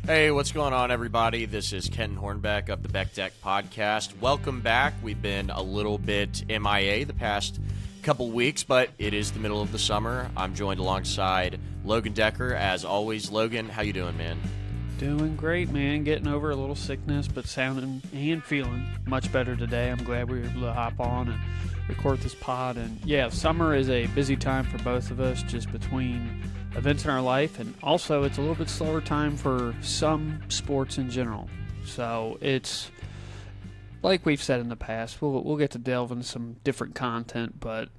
Hey, what's going on, everybody? This is Kenton Hornbeck of the BeckDeck podcast. Welcome back. We've been a little bit MIA the past couple weeks, but it is the middle of the summer. I'm joined alongside Logan Decker. As always, Logan, how you doing, man? Doing great, man. Getting over a little sickness, but sounding and feeling much better today. I'm glad we were able to hop on and record this pod. And yeah, summer is a busy time for both of us, just between events in our life, and also it's a little bit slower time for some sports in general. So it's like we've said in the past, we'll get to delve into some different content, but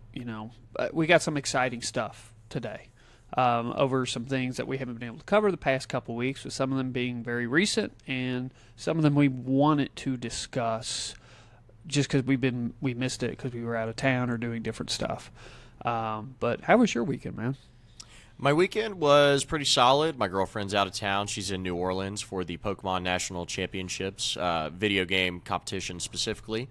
we got some exciting stuff today over some things that we haven't been able to cover the past couple weeks, with some of them being very recent and some of them we wanted to discuss just because we missed it because we were out of town or doing different stuff. But how was your weekend, man? My weekend was pretty solid. My girlfriend's out of town. She's in New Orleans for the Pokemon National Championships, video game competition specifically.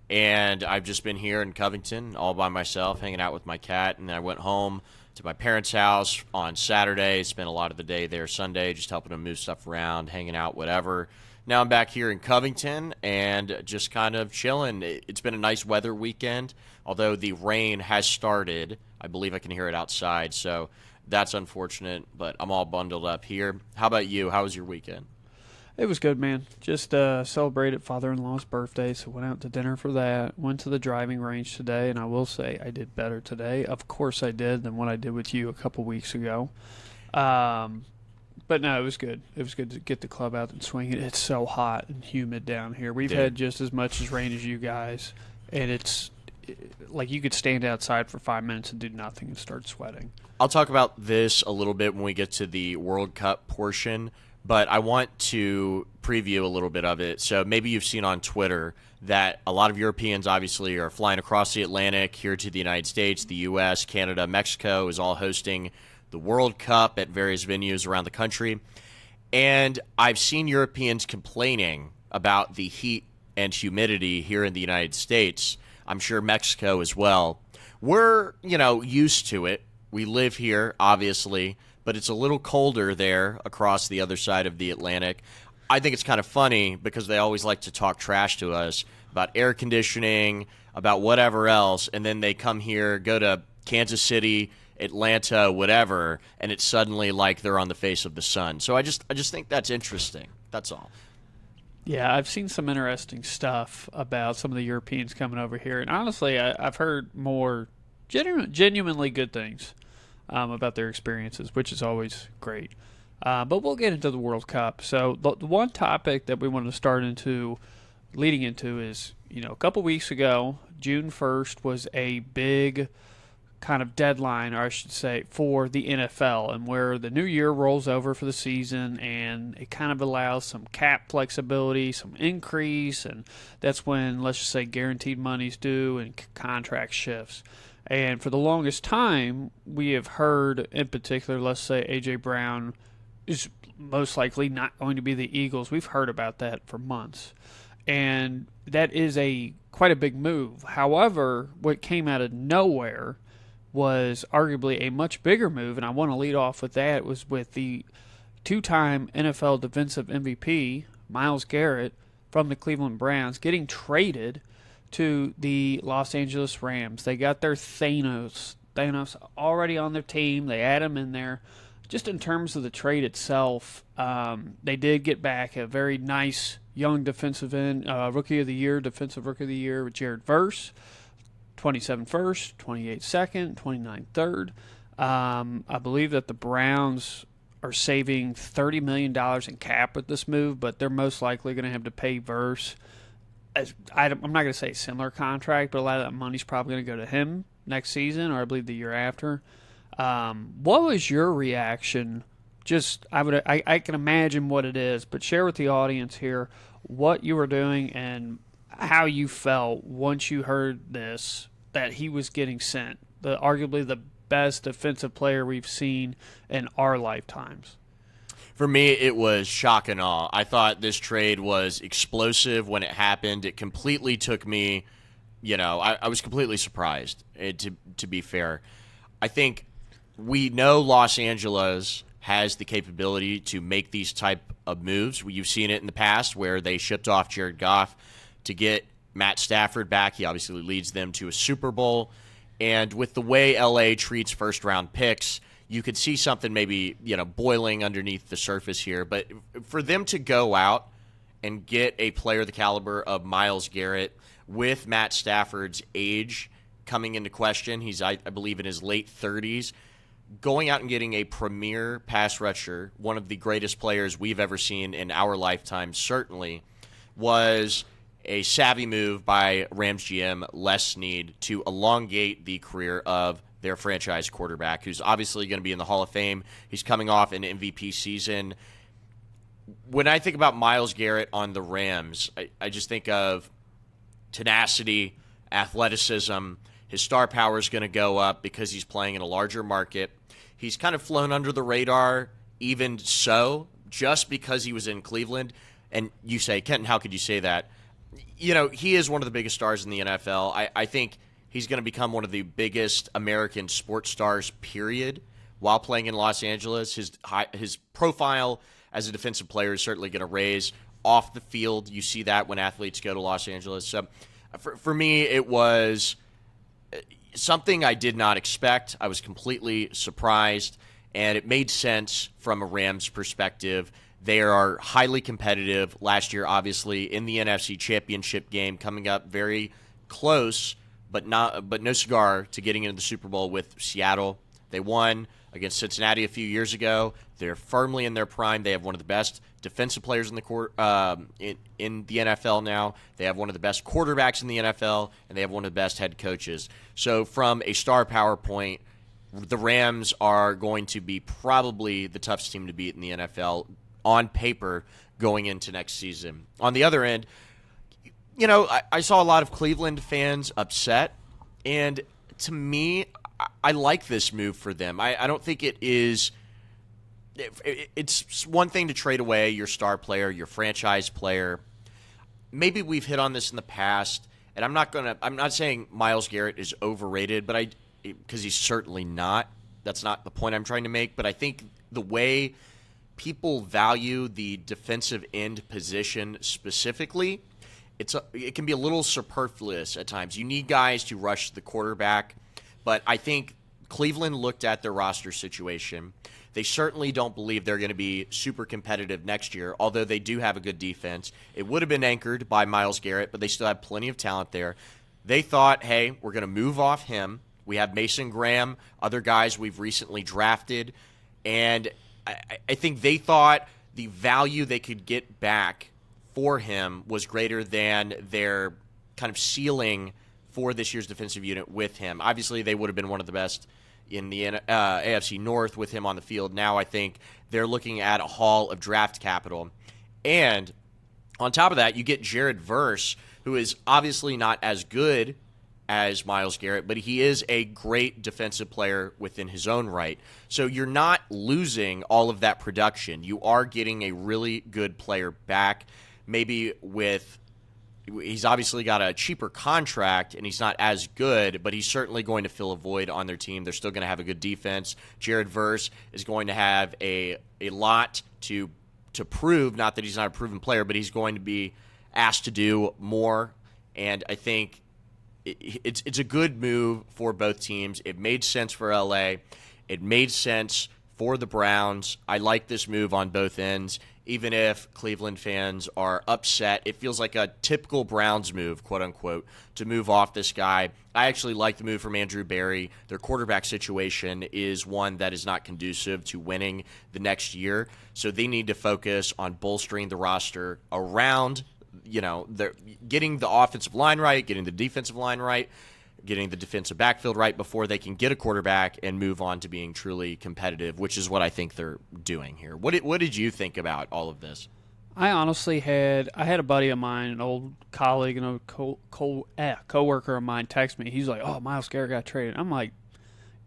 And I've just been here in Covington all by myself, hanging out with my cat. And then I went home to my parents' house on Saturday, spent a lot of the day there Sunday, just helping them move stuff around, hanging out, whatever. Now I'm back here in Covington and just kind of chilling. It's been a nice weather weekend, although the rain has started. I believe I can hear it outside, so that's unfortunate, but I'm all bundled up here. How about you? How was your weekend? It was good, man. Just celebrated father-in-law's birthday, so went out to dinner for that. Went to the driving range today, and I will say I did better today. Of course I did, than what I did with you a couple weeks ago. But no, it was good. It was good to get the club out and swing it. It's so hot and humid down here. We've had just as much as rain as you guys, and it's like you could stand outside for 5 minutes and do nothing and start sweating. I'll talk about this a little bit when we get to the World Cup portion, but I want to preview a little bit of it. So maybe you've seen on Twitter that a lot of Europeans obviously are flying across the Atlantic here to the United States, the U.S., Canada, Mexico is all hosting the World Cup at various venues around the country. And I've seen Europeans complaining about the heat and humidity here in the United States. I'm sure Mexico as well. We're, used to it. We live here, obviously, but it's a little colder there across the other side of the Atlantic. I think it's kind of funny because they always like to talk trash to us about air conditioning, about whatever else, and then they come here, go to Kansas City, Atlanta, whatever, and it's suddenly like they're on the face of the sun. So I just think that's interesting. That's all. Yeah, I've seen some interesting stuff about some of the Europeans coming over here, and honestly, I've heard more genuinely good things about their experiences, which is always great. But we'll get into the World Cup. So the one topic that we wanted to start leading into is, a couple weeks ago, June 1st was a big kind of deadline, or I should say, for the NFL, and where the new year rolls over for the season, and it kind of allows some cap flexibility, some increase, and that's when, let's just say, guaranteed money's due and contract shifts. And for the longest time, we have heard, in particular, let's say A.J. Brown is most likely not going to be the Eagles. We've heard about that for months. And that is quite a big move. However, what came out of nowhere was arguably a much bigger move, and I want to lead off with that, was with the two-time NFL defensive MVP, Myles Garrett, from the Cleveland Browns, getting traded to the Los Angeles Rams. They got their Thanos already on their team. They had him in there. Just in terms of the trade itself, they did get back a very nice young defensive end, defensive rookie of the year with Jared Verse. 27 first, 28 second, 29 third. I believe that the Browns are saving $30 million in cap with this move, but they're most likely going to have to pay Verse. I'm not going to say a similar contract, but a lot of that money's probably going to go to him next season, or I believe the year after. What was your reaction? I can imagine what it is, but share with the audience here what you were doing and how you felt once you heard this, that he was getting sent, arguably the best defensive player we've seen in our lifetimes. For me, it was shock and awe. I thought this trade was explosive when it happened. It completely took me, I was completely surprised, to be fair. I think we know Los Angeles has the capability to make these type of moves. You've seen it in the past where they shipped off Jared Goff to get Matt Stafford back. He obviously leads them to a Super Bowl. And with the way LA treats first-round picks, you could see something maybe, boiling underneath the surface here. But for them to go out and get a player the caliber of Myles Garrett with Matt Stafford's age coming into question, he's, I believe, in his late 30s, going out and getting a premier pass rusher, one of the greatest players we've ever seen in our lifetime, certainly, was a savvy move by Rams GM Les Snead to elongate the career of their franchise quarterback, who's obviously going to be in the Hall of Fame. He's coming off an MVP season. When I think about Myles Garrett on the Rams, I just think of tenacity, athleticism. His star power is going to go up because he's playing in a larger market. He's kind of flown under the radar, even so, just because he was in Cleveland. And you say, Kenton, how could you say that? He is one of the biggest stars in the NFL. I think he's going to become one of the biggest American sports stars, period, while playing in Los Angeles. His profile as a defensive player is certainly going to raise off the field. You see that when athletes go to Los Angeles. So for me, it was something I did not expect. I was completely surprised, and it made sense from a Rams perspective. They are highly competitive. Last year, obviously, in the NFC Championship game, coming up very close, but no cigar to getting into the Super Bowl with Seattle. They won against Cincinnati a few years ago. They're firmly in their prime. They have one of the best defensive players in the in the NFL now. They have one of the best quarterbacks in the NFL, and they have one of the best head coaches. So from a star power point, the Rams are going to be probably the toughest team to beat in the NFL on paper going into next season. On the other end, I saw a lot of Cleveland fans upset, and to me, I like this move for them. I don't think it is – it's one thing to trade away your star player, your franchise player. Maybe we've hit on this in the past, and I'm not saying Myles Garrett is overrated, but because he's certainly not. That's not the point I'm trying to make, but I think the way – people value the defensive end position specifically, it can be a little superfluous at times. You need guys to rush the quarterback, but I think Cleveland looked at their roster situation. They certainly don't believe they're going to be super competitive next year, although they do have a good defense. It would have been anchored by Myles Garrett, but they still have plenty of talent there. They thought, hey, we're going to move off him. We have Mason Graham, other guys we've recently drafted, and I think they thought the value they could get back for him was greater than their kind of ceiling for this year's defensive unit with him. Obviously, they would have been one of the best in the AFC North with him on the field. Now I think they're looking at a haul of draft capital. And on top of that, you get Jared Verse, who is obviously not as good as Myles Garrett, but he is a great defensive player within his own right. So you're not losing all of that production. You are getting a really good player back, maybe he's obviously got a cheaper contract and he's not as good, but he's certainly going to fill a void on their team. They're still going to have a good defense. Jared Verse is going to have a lot to prove, not that he's not a proven player, but he's going to be asked to do more, and I think it's a good move for both teams. It made sense for LA. It made sense for the Browns. I like this move on both ends. Even if Cleveland fans are upset, it feels like a typical Browns move, quote unquote, to move off this guy. I actually like the move from Andrew Berry. Their quarterback situation is one that is not conducive to winning the next year. So they need to focus on bolstering the roster around they're getting the offensive line right, getting the defensive line right, getting the defensive backfield right before they can get a quarterback and move on to being truly competitive, which is what I think they're doing here. What did you think about all of this? I honestly had a buddy of mine, an old colleague and a coworker of mine text me. He's like, "Oh, Myles Garrett got traded." I'm like,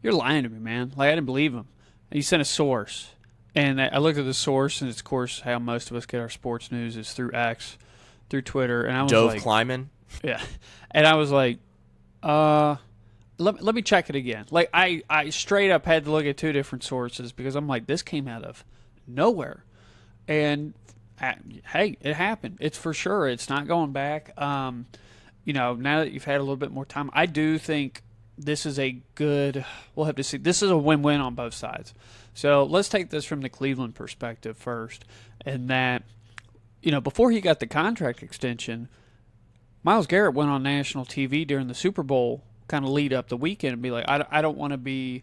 "You're lying to me, man." Like, I didn't believe him. And he sent a source. And I looked at the source, and it's, of course, how most of us get our sports news is through X, through Twitter. And I was Dove Kleiman? Yeah. And I was like, let me check it again. Like I straight up had to look at two different sources because I'm like, this came out of nowhere. And hey, it happened. It's for sure. It's not going back. Now that you've had a little bit more time, I do think this is a good. We'll have to see. This is a win-win on both sides. So let's take this from the Cleveland perspective first, and that before he got the contract extension, Myles Garrett went on national TV during the Super Bowl kind of lead up the weekend and be like, I don't want to be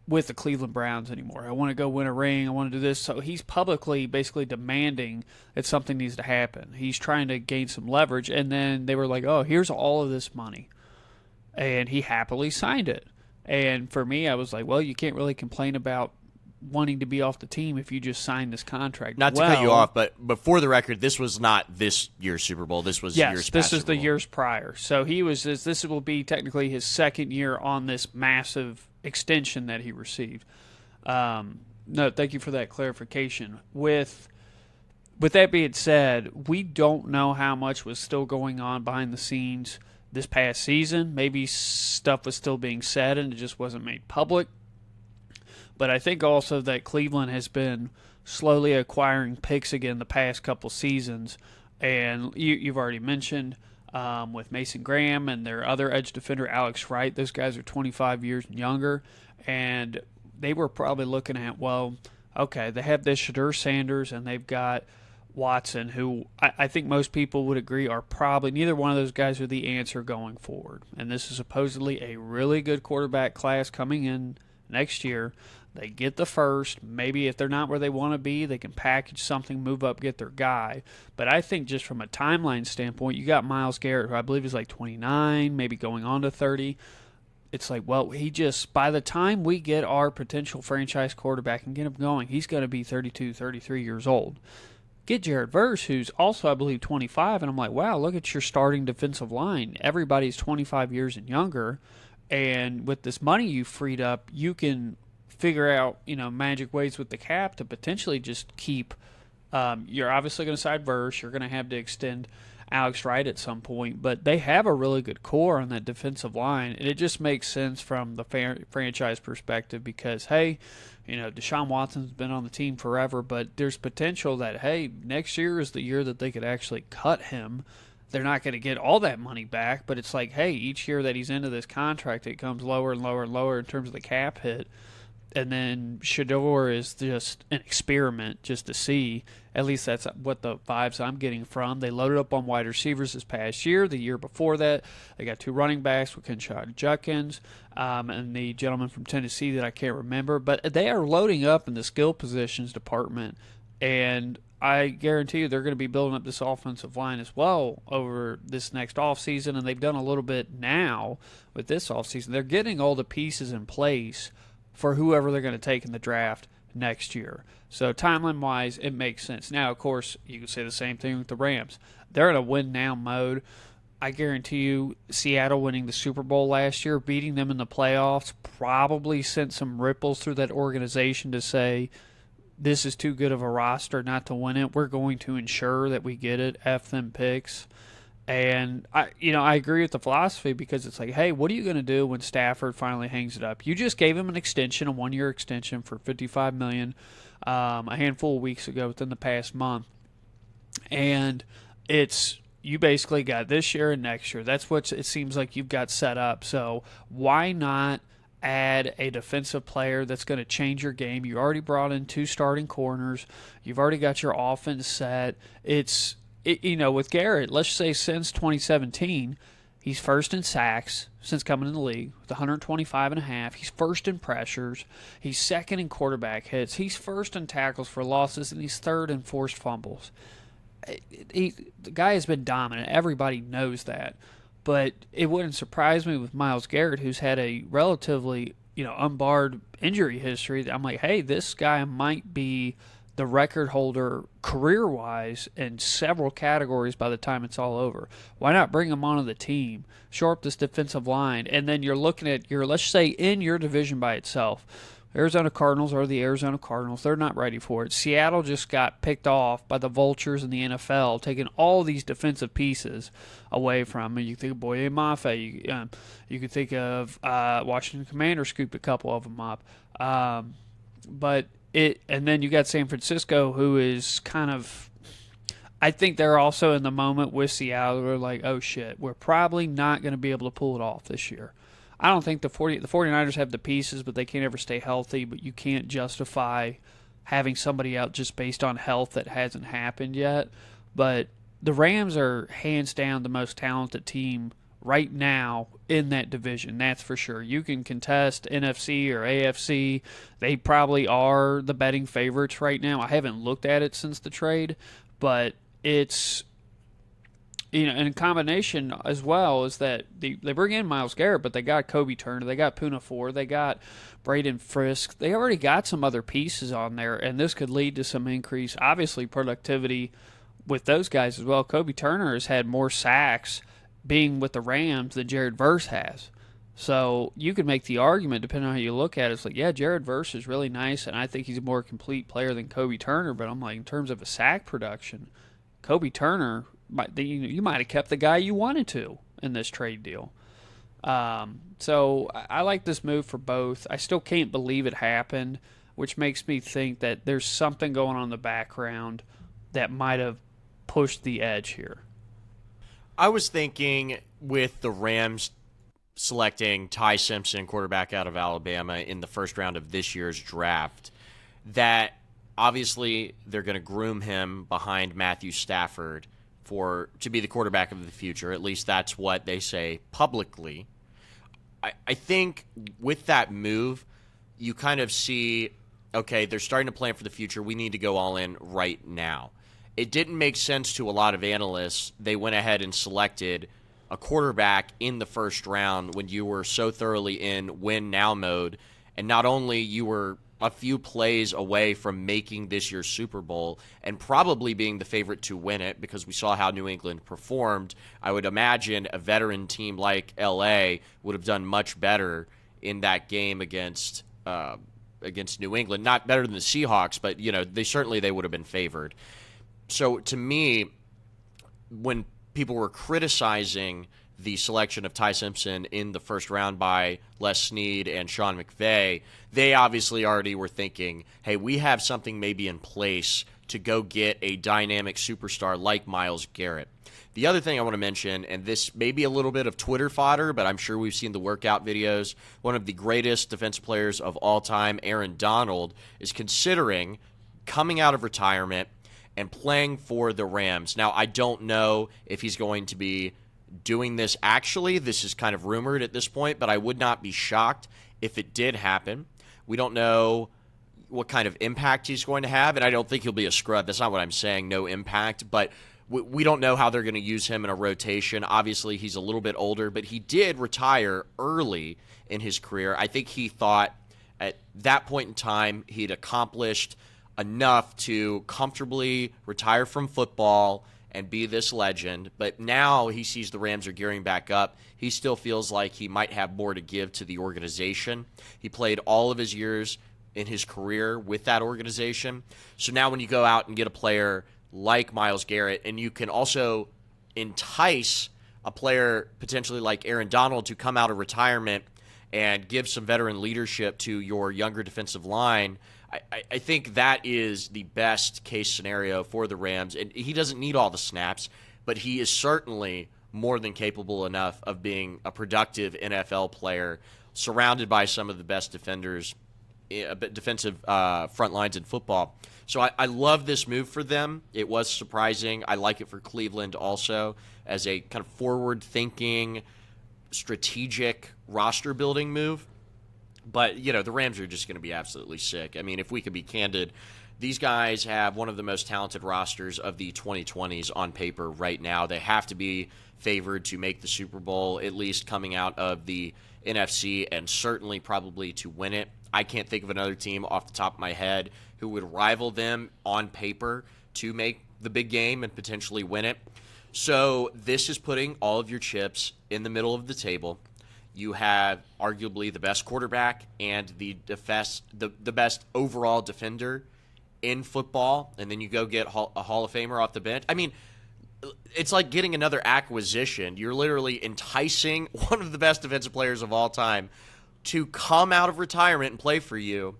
with the Cleveland Browns anymore. I want to go win a ring. I want to do this. So he's publicly basically demanding that something needs to happen. He's trying to gain some leverage. And then they were like, oh, here's all of this money. And he happily signed it. And for me, I was like, well, you can't really complain about wanting to be off the team if you just signed this contract. Not to cut you off, but for the record, this was not this year's Super Bowl. This was years past. This is Super the Bowl. years prior. So this will be technically his second year on this massive extension that he received. No, thank you for that clarification. With that being said, we don't know how much was still going on behind the scenes this past season. Maybe stuff was still being said and it just wasn't made public. But I think also that Cleveland has been slowly acquiring picks again the past couple seasons. And you've already mentioned with Mason Graham and their other edge defender, Alex Wright. Those guys are 25 years younger. And they were probably looking at, well, okay, they have this Shadur Sanders and they've got Watson, who I think most people would agree are probably neither one of those guys are the answer going forward. And this is supposedly a really good quarterback class coming in next year. They get the first. Maybe if they're not where they want to be, they can package something, move up, get their guy. But I think just from a timeline standpoint, you got Myles Garrett, who I believe is like 29, maybe going on to 30. It's like, well, by the time we get our potential franchise quarterback and get him going, he's going to be 32, 33 years old. Get Jared Verse, who's also, I believe, 25, and I'm like, wow, look at your starting defensive line. Everybody's 25 years and younger, and with this money you freed up, you can figure out, magic ways with the cap to potentially just keep. You're obviously going to side Verse. You're going to have to extend Alex Wright at some point, but they have a really good core on that defensive line, and it just makes sense from the franchise perspective because, hey, Deshaun Watson's been on the team forever, but there's potential that, hey, next year is the year that they could actually cut him. They're not going to get all that money back, but it's like, hey, each year that he's into this contract, it comes lower and lower and lower in terms of the cap hit. And then Shador is just an experiment just to see. At least that's what the vibes I'm getting from. They loaded up on wide receivers this past year. The year before that, they got two running backs with Kenton Judkins and the gentleman from Tennessee that I can't remember. But they are loading up in the skill positions department. And I guarantee you they're going to be building up this offensive line as well over this next offseason. And they've done a little bit now with this offseason. They're getting all the pieces in place for whoever they're going to take in the draft next year. So timeline-wise, it makes sense. Now, of course, you can say the same thing with the Rams. They're in a win-now mode. I guarantee you Seattle winning the Super Bowl last year, beating them in the playoffs, probably sent some ripples through that organization to say, this is too good of a roster not to win it. We're going to ensure that we get it. F them picks. And I agree with the philosophy because it's like, hey, what are you going to do when Stafford finally hangs it up? You just gave him an extension, a 1-year extension for $55 million, a handful of weeks ago within the past month, and you basically got this year and next year. That's what it seems like you've got set up. So why not add a defensive player that's going to change your game? You already brought in 2 starting corners. You've already got your offense set. With Garrett, let's say since 2017, he's first in sacks since coming in the league with 125.5. He's first in pressures. He's second in quarterback hits. He's first in tackles for losses, and he's third in forced fumbles. The guy has been dominant. Everybody knows that. But it wouldn't surprise me with Myles Garrett, who's had a relatively, unbarred injury history. I'm like, hey, this guy might be the record holder career-wise in several categories by the time it's all over. Why not bring him onto the team, shore up this defensive line, and then you're looking at let's say in your division by itself, Arizona Cardinals are the Arizona Cardinals. They're not ready for it. Seattle just got picked off by the vultures in the NFL, taking all these defensive pieces away from them. You think of Boye Mafe. You could think of Washington Commanders scooped a couple of them up. And then you got San Francisco, who is kind of, I think they're also in the moment with Seattle. They're like, oh shit, we're probably not going to be able to pull it off this year. I don't think the 49ers have the pieces, but they can't ever stay healthy. But you can't justify having somebody out just based on health that hasn't happened yet. But the Rams are hands down the most talented team right now in that division. That's for sure. You can contest NFC or AFC. They probably are the betting favorites right now. I haven't looked at it since the trade, but it's, and in combination as well is that they bring in Myles Garrett, but they got Kobe Turner, they got Poona Ford, they got Braden Frisk. They already got some other pieces on there, and this could lead to some increase, obviously, productivity with those guys as well. Kobe Turner has had more sacks being with the Rams than Jared Verse has. So you could make the argument, depending on how you look at it, it's like, yeah, Jared Verse is really nice, and I think he's a more complete player than Kobe Turner, but I'm like, in terms of a sack production, Kobe Turner, you might have kept the guy you wanted to in this trade deal. So I like this move for both. I still can't believe it happened, which makes me think that there's something going on in the background that might have pushed the edge here. I was thinking with the Rams selecting Ty Simpson, quarterback out of Alabama, in the first round of this year's draft, that obviously they're going to groom him behind Matthew Stafford to be the quarterback of the future. At least that's what they say publicly. I think with that move, you kind of see, okay, they're starting to plan for the future. We need to go all in right now. It didn't make sense to a lot of analysts. They went ahead and selected a quarterback in the first round when you were so thoroughly in win-now mode, and not only you were a few plays away from making this year's Super Bowl and probably being the favorite to win it, because we saw how New England performed. I would imagine a veteran team like LA would have done much better in that game against New England. Not better than the Seahawks, but they would have been favored. So to me, when people were criticizing the selection of Ty Simpson in the first round by Les Snead and Sean McVay, they obviously already were thinking, hey, we have something maybe in place to go get a dynamic superstar like Myles Garrett. The other thing I want to mention, and this may be a little bit of Twitter fodder, but I'm sure we've seen the workout videos, one of the greatest defensive players of all time, Aaron Donald, is considering coming out of retirement and playing for the Rams. Now, I don't know if he's going to be doing this actually. This is kind of rumored at this point, but I would not be shocked if it did happen. We don't know what kind of impact he's going to have, and I don't think he'll be a scrub. That's not what I'm saying, no impact, but we don't know how they're going to use him in a rotation. Obviously, he's a little bit older, but he did retire early in his career. I think he thought at that point in time he'd accomplished enough to comfortably retire from football and be this legend, but now he sees the Rams are gearing back up. He still feels like he might have more to give to the organization. He played all of his years in his career with that organization. So now when you go out and get a player like Myles Garrett, and you can also entice a player potentially like Aaron Donald to come out of retirement and give some veteran leadership to your younger defensive line, I think that is the best case scenario for the Rams. And he doesn't need all the snaps, but he is certainly more than capable enough of being a productive NFL player surrounded by some of the best defensive front lines in football. So I love this move for them. It was surprising. I like it for Cleveland also as a kind of forward-thinking, strategic roster-building move. But, the Rams are just going to be absolutely sick. I mean, if we could be candid, these guys have one of the most talented rosters of the 2020s on paper right now. They have to be favored to make the Super Bowl, at least coming out of the NFC, and certainly probably to win it. I can't think of another team off the top of my head who would rival them on paper to make the big game and potentially win it. So this is putting all of your chips in the middle of the table. You have arguably the best quarterback and the best overall defender in football, and then you go get a Hall of Famer off the bench. I mean, it's like getting another acquisition. You're literally enticing one of the best defensive players of all time to come out of retirement and play for you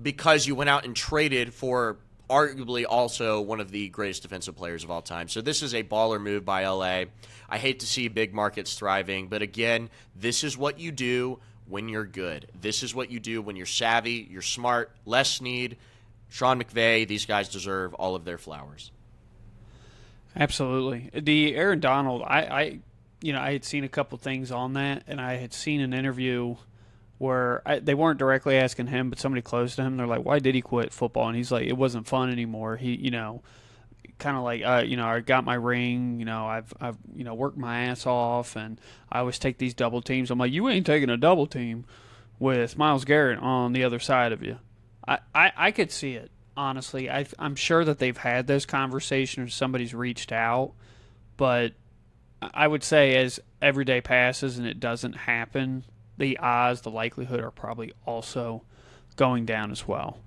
because you went out and traded for arguably also one of the greatest defensive players of all time. So this is a baller move by LA. I hate to see big markets thriving, but again, this is what you do when you're good. This is what you do when you're savvy, you're smart. Les Snead, Sean McVay, these guys deserve all of their flowers. Absolutely. The Aaron Donald, I had seen a couple things on that, and I had seen an interview where they weren't directly asking him, but somebody close to him. They're like, "Why did he quit football?" And he's like, "It wasn't fun anymore." He, kind of like, I got my ring. I've worked my ass off, and I always take these double teams. I'm like, you ain't taking a double team with Myles Garrett on the other side of you. I could see it. Honestly, I'm sure that they've had those conversations. Somebody's reached out, but I would say as every day passes and it doesn't happen, the likelihood are probably also going down as well.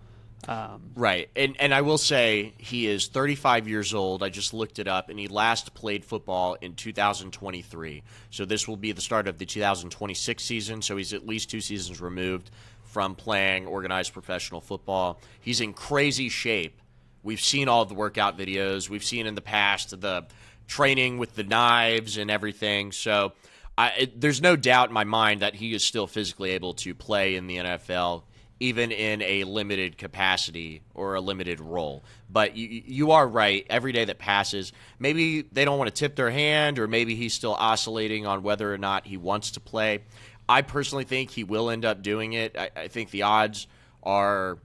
Right. And I will say he is 35 years old. I just looked it up, and he last played football in 2023. So this will be the start of the 2026 season, so he's at least 2 seasons removed from playing organized professional football. He's in crazy shape. We've seen all of the workout videos. We've seen in the past the training with the knives and everything. So there's no doubt in my mind that he is still physically able to play in the NFL, even in a limited capacity or a limited role. But you are right. Every day that passes, maybe they don't want to tip their hand, or maybe he's still oscillating on whether or not he wants to play. I personally think he will end up doing it. I think the odds are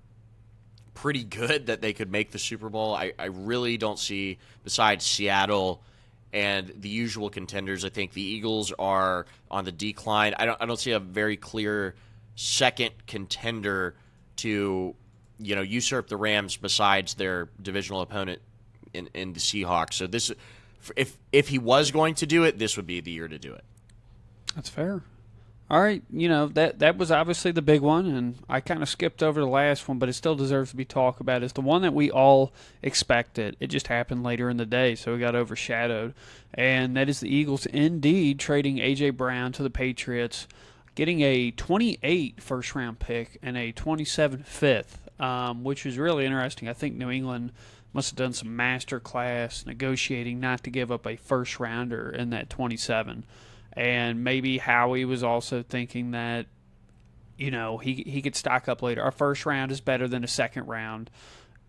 pretty good that they could make the Super Bowl. I really don't see, besides Seattle and the usual contenders, I think the Eagles are on the decline. I don't see a very clear second contender to usurp the Rams besides their divisional opponent in the Seahawks. So this, if he was going to do it, this would be the year to do it. That's fair. All right, that was obviously the big one, and I kind of skipped over the last one, but it still deserves to be talked about. It's the one that we all expected. It just happened later in the day, so it got overshadowed, and that is the Eagles indeed trading A.J. Brown to the Patriots, getting a 28 first-round pick and a 27 fifth, which was really interesting. I think New England must have done some master class negotiating not to give up a first-rounder in that 27. And maybe Howie was also thinking that, he could stock up later. Our first round is better than a second round,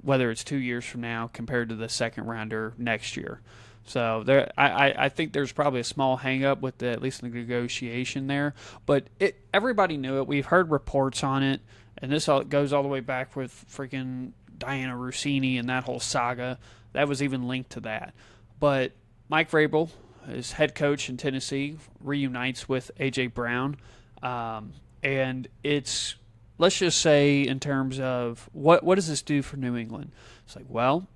whether it's 2 years from now compared to the second rounder next year. So I think there's probably a small hang-up with at least the negotiation there. But everybody knew it. We've heard reports on it. And this goes all the way back with freaking Diana Rossini and that whole saga. That was even linked to that. But Mike Vrabel, his head coach in Tennessee, reunites with A.J. Brown. And it's, let's just say in terms of what does this do for New England? It's like, well,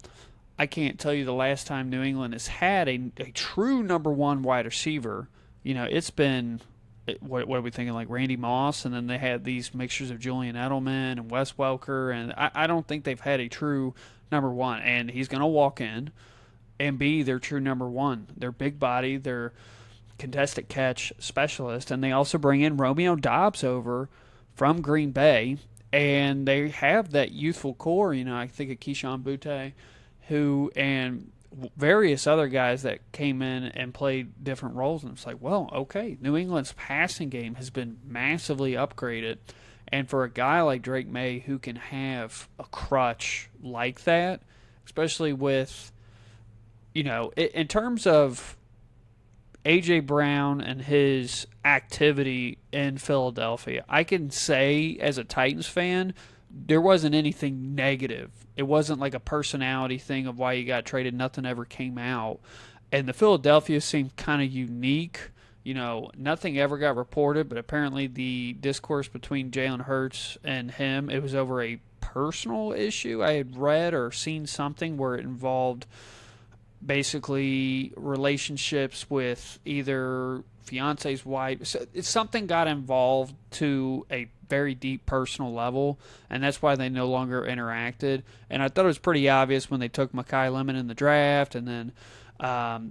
I can't tell you the last time New England has had a true number one wide receiver. It's been, what are we thinking, like Randy Moss, and then they had these mixtures of Julian Edelman and Wes Welker, and I don't think they've had a true number one. And he's going to walk in and be their true number one. They're big body, they're contested catch specialist, and they also bring in Romeo Doubs over from Green Bay, and they have that youthful core. I think of Keyshawn Butte, and various other guys that came in and played different roles, and it's like, well, okay, New England's passing game has been massively upgraded, and for a guy like Drake May who can have a crutch like that, especially with in terms of A.J. Brown and his activity in Philadelphia, I can say as a Titans fan, there wasn't anything negative. It wasn't like a personality thing of why he got traded. Nothing ever came out. And the Philadelphia seemed kind of unique. Nothing ever got reported, but apparently the discourse between Jalen Hurts and him, it was over a personal issue. I had read or seen something where it involved basically relationships with either fiance's wife. So it's something got involved to a very deep personal level, and that's why they no longer interacted. And I thought it was pretty obvious when they took Mekhi Lemon in the draft, and then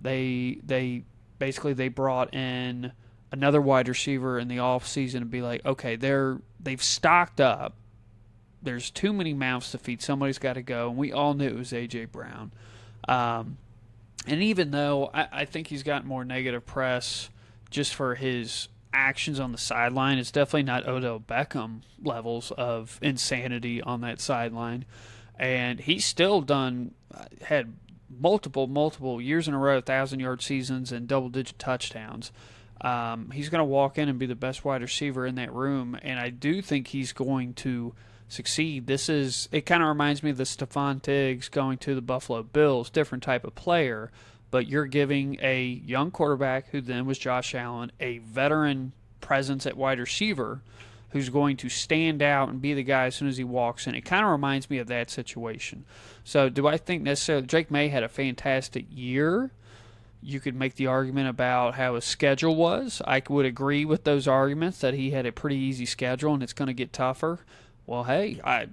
they basically they brought in another wide receiver in the offseason and be like, okay, they've stocked up. There's too many mouths to feed. Somebody's got to go, and we all knew it was A.J. Brown. And even though I think he's gotten more negative press just for his actions on the sideline, it's definitely not Odell Beckham levels of insanity on that sideline. And he's still had multiple years in a row, 1,000-yard seasons and double-digit touchdowns. He's going to walk in and be the best wide receiver in that room, and I do think he's going to succeed. It kind of reminds me of the Stephon Diggs going to the Buffalo Bills, different type of player, but you're giving a young quarterback, who then was Josh Allen, a veteran presence at wide receiver who's going to stand out and be the guy as soon as he walks in. It kind of reminds me of that situation. So do I think necessarily Drake May had a fantastic year? You could make the argument about how his schedule was. I would agree with those arguments that he had a pretty easy schedule and it's going to get tougher. Well, hey, I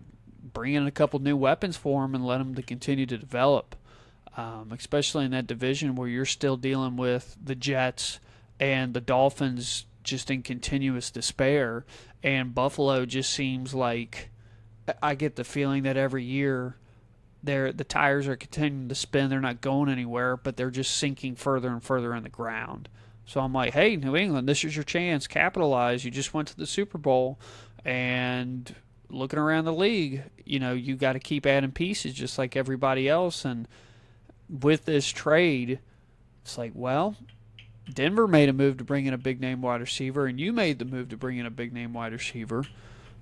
bring in a couple new weapons for him and let him to continue to develop, especially in that division where you're still dealing with the Jets and the Dolphins just in continuous despair. And Buffalo just seems like, I get the feeling that every year the tires are continuing to spin. They're not going anywhere, but they're just sinking further and further in the ground. So I'm like, hey, New England, this is your chance. Capitalize. You just went to the Super Bowl, and looking around the league, you got to keep adding pieces just like everybody else. And with this trade, it's like, well, Denver made a move to bring in a big-name wide receiver, and you made the move to bring in a big-name wide receiver.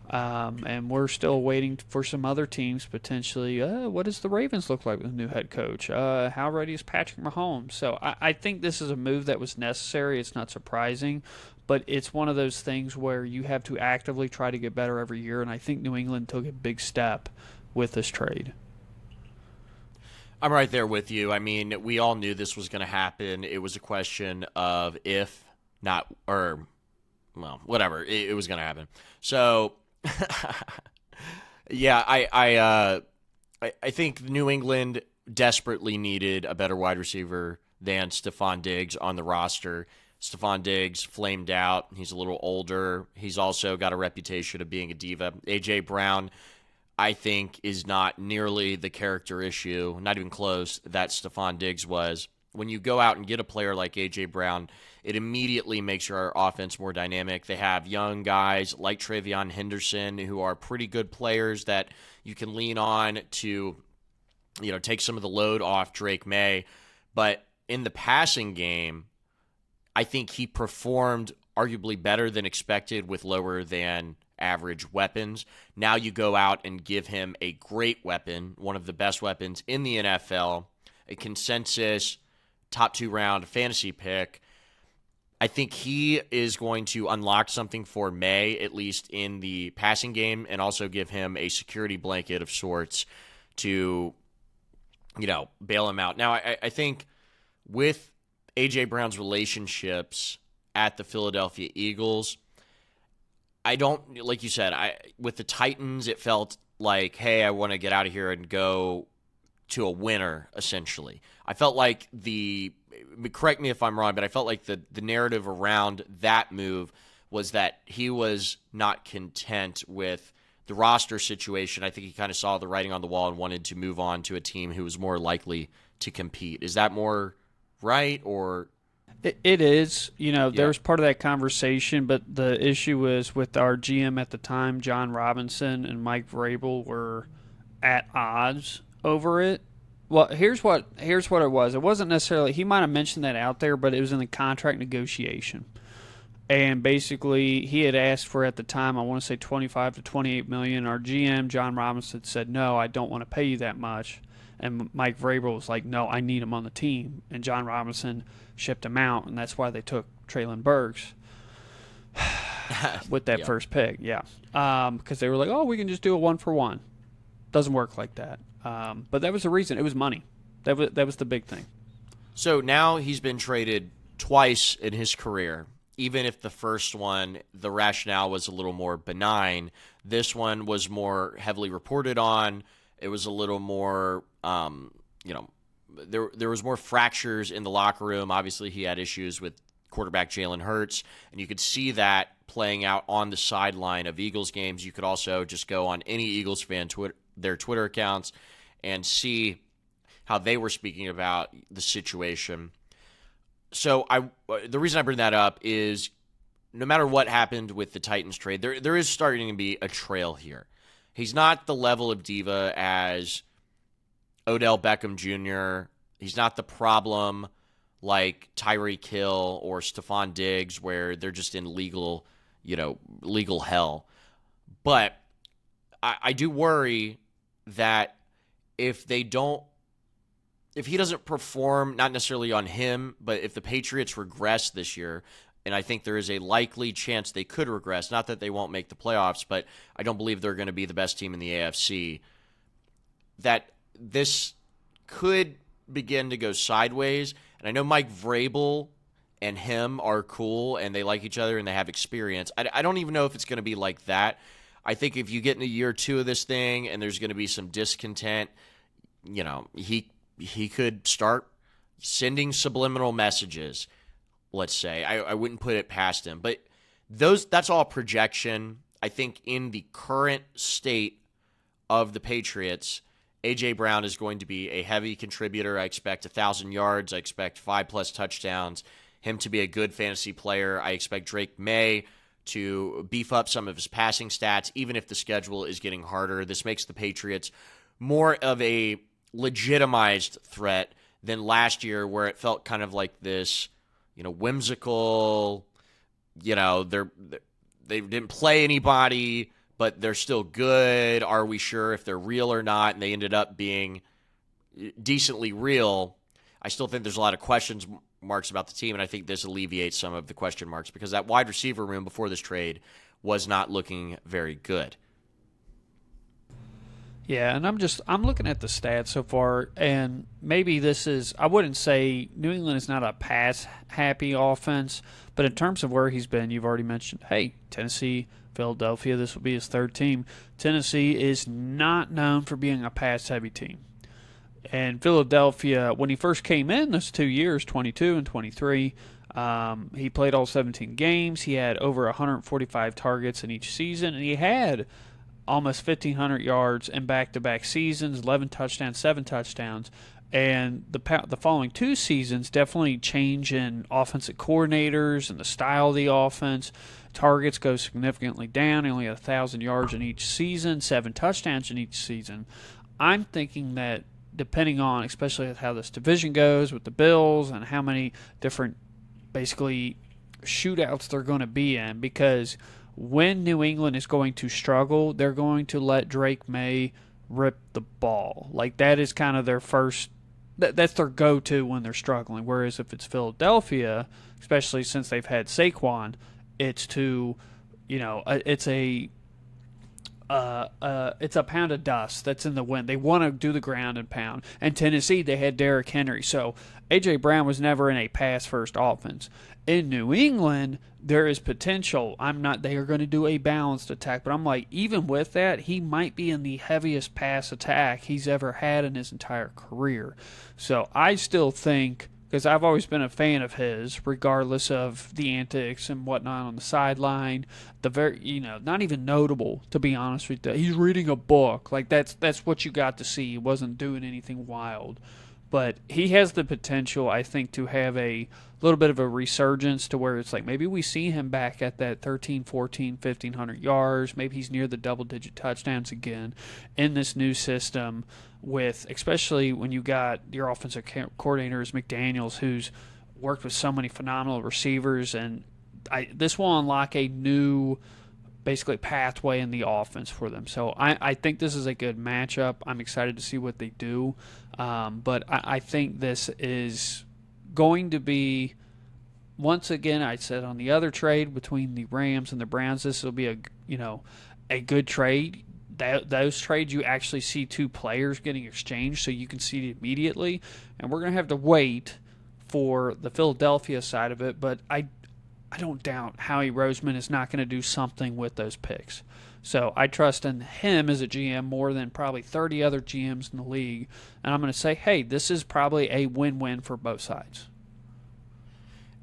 And we're still waiting for some other teams potentially. What does the Ravens look like with a new head coach? How ready is Patrick Mahomes? So I think this is a move that was necessary. It's not surprising, but it's one of those things where you have to actively try to get better every year, and I think New England took a big step with this trade. I'm right there with you. I mean, we all knew this was going to happen. It was a question of if, not, or, well, whatever. It was going to happen. So, yeah, I think New England desperately needed a better wide receiver than Stephon Diggs on the roster. Stephon Diggs flamed out. He's a little older. He's also got a reputation of being a diva. A.J. Brown, I think, is not nearly the character issue, not even close, that Stephon Diggs was. When you go out and get a player like A.J. Brown, it immediately makes your offense more dynamic. They have young guys like Travion Henderson who are pretty good players that you can lean on to, take some of the load off Drake May. But in the passing game, I think he performed arguably better than expected with lower than average weapons. Now you go out and give him a great weapon, one of the best weapons in the NFL, a consensus top 2 round fantasy pick. I think he is going to unlock something for May, at least in the passing game, and also give him a security blanket of sorts to, bail him out. Now, I think with A.J. Brown's relationships at the Philadelphia Eagles, I don't, like you said, with the Titans, it felt like, hey, I want to get out of here and go to a winner, essentially. I felt like correct me if I'm wrong, but I felt like the narrative around that move was that he was not content with the roster situation. I think he kind of saw the writing on the wall and wanted to move on to a team who was more likely to compete. Is that more right, or? It is. There was part of that conversation, but the issue was with our GM at the time, John Robinson, and Mike Vrabel were at odds over it. Well, here's what it was. It wasn't necessarily, he might have mentioned that out there, but it was in the contract negotiation. And basically, he had asked for, at the time, I want to say 25 to 28 million. Our GM, John Robinson, said, no, I don't want to pay you that much. And Mike Vrabel was like, no, I need him on the team. And John Robinson shipped him out, and that's why they took Treylon Burks with that first pick. Yeah. Because they were like, oh, we can just do a 1-for-1. Doesn't work like that. But that was the reason. It was money. That was the big thing. So now he's been traded twice in his career. Even if the first one, the rationale was a little more benign, this one was more heavily reported on. It was a little more, there was more fractures in the locker room. Obviously, he had issues with quarterback Jalen Hurts, and you could see that playing out on the sideline of Eagles games. You could also just go on any Eagles fan their Twitter accounts and see how they were speaking about the situation. So the reason I bring that up is no matter what happened with the Titans trade, there is starting to be a trail here. He's not the level of diva as Odell Beckham Jr. He's not the problem like Tyreek Hill or Stephon Diggs where they're just in legal hell. But I do worry that if he doesn't perform, not necessarily on him, but if the Patriots regress this year, and I think there is a likely chance they could regress, not that they won't make the playoffs, but I don't believe they're going to be the best team in the AFC, that this could begin to go sideways. And I know Mike Vrabel and him are cool, and they like each other, and they have experience. I don't even know if it's going to be like that. I think if you get into year 2 of this thing and there's going to be some discontent, he could start sending subliminal messages, let's say. I wouldn't put it past him. But that's all projection. I think in the current state of the Patriots, A.J. Brown is going to be a heavy contributor. I expect 1,000 yards. I expect 5+ touchdowns. Him to be a good fantasy player. I expect Drake May to beef up some of his passing stats, even if the schedule is getting harder. This makes the Patriots more of a legitimized threat than last year, where it felt kind of like this, whimsical, they didn't play anybody, but they're still good. Are we sure if they're real or not? And they ended up being decently real. I still think there's a lot of questions marks about the team, and I think this alleviates some of the question marks because that wide receiver room before this trade was not looking very good. Yeah, and I'm looking at the stats so far, and maybe I wouldn't say New England is not a pass-happy offense, but in terms of where he's been, you've already mentioned, hey, Tennessee, Philadelphia, this will be his third team. Tennessee is not known for being a pass-heavy team. And Philadelphia, when he first came in those 2 years, 22 and 23, he played all 17 games. He had over 145 targets in each season, and he had almost 1,500 yards in back-to-back seasons, 11 touchdowns, 7 touchdowns. And the following 2 seasons definitely change in offensive coordinators and the style of the offense. Targets go significantly down. He only had 1,000 yards in each season, 7 touchdowns in each season. I'm thinking that depending on, especially how this division goes with the Bills and how many different, basically, shootouts they're going to be in, because when New England is going to struggle, they're going to let Drake May rip the ball. Like, that is kind of their first, that's their go-to when they're struggling. Whereas if it's Philadelphia, especially since they've had Saquon, it's to, it's a pound of dust that's in the wind. They want to do the ground and pound. And Tennessee, they had Derrick Henry. So A.J. Brown was never in a pass-first offense. In New England, there is potential. They are going to do a balanced attack, but I'm like, even with that, he might be in the heaviest pass attack he's ever had in his entire career. So I still think, because I've always been a fan of his, regardless of the antics and whatnot on the sideline, not even notable, to be honest with you. He's reading a book. Like, that's what you got to see. He wasn't doing anything wild. But he has the potential, I think, to have a little bit of a resurgence to where it's like maybe we see him back at that 13, 14, 1,500 yards. Maybe he's near the double-digit touchdowns again in this new system, with especially when you got your offensive coordinator is McDaniels, who's worked with so many phenomenal receivers. And this will unlock a new, basically, pathway in the offense for them. So I think this is a good matchup. I'm excited to see what they do. But I think this is going to be, once again, I said on the other trade between the Rams and the Browns, this will be a good trade. Those trades, you actually see 2 players getting exchanged, so you can see it immediately. And we're going to have to wait for the Philadelphia side of it, but I don't doubt Howie Roseman is not going to do something with those picks. So I trust in him as a GM more than probably 30 other GMs in the league. And I'm going to say, hey, this is probably a win-win for both sides.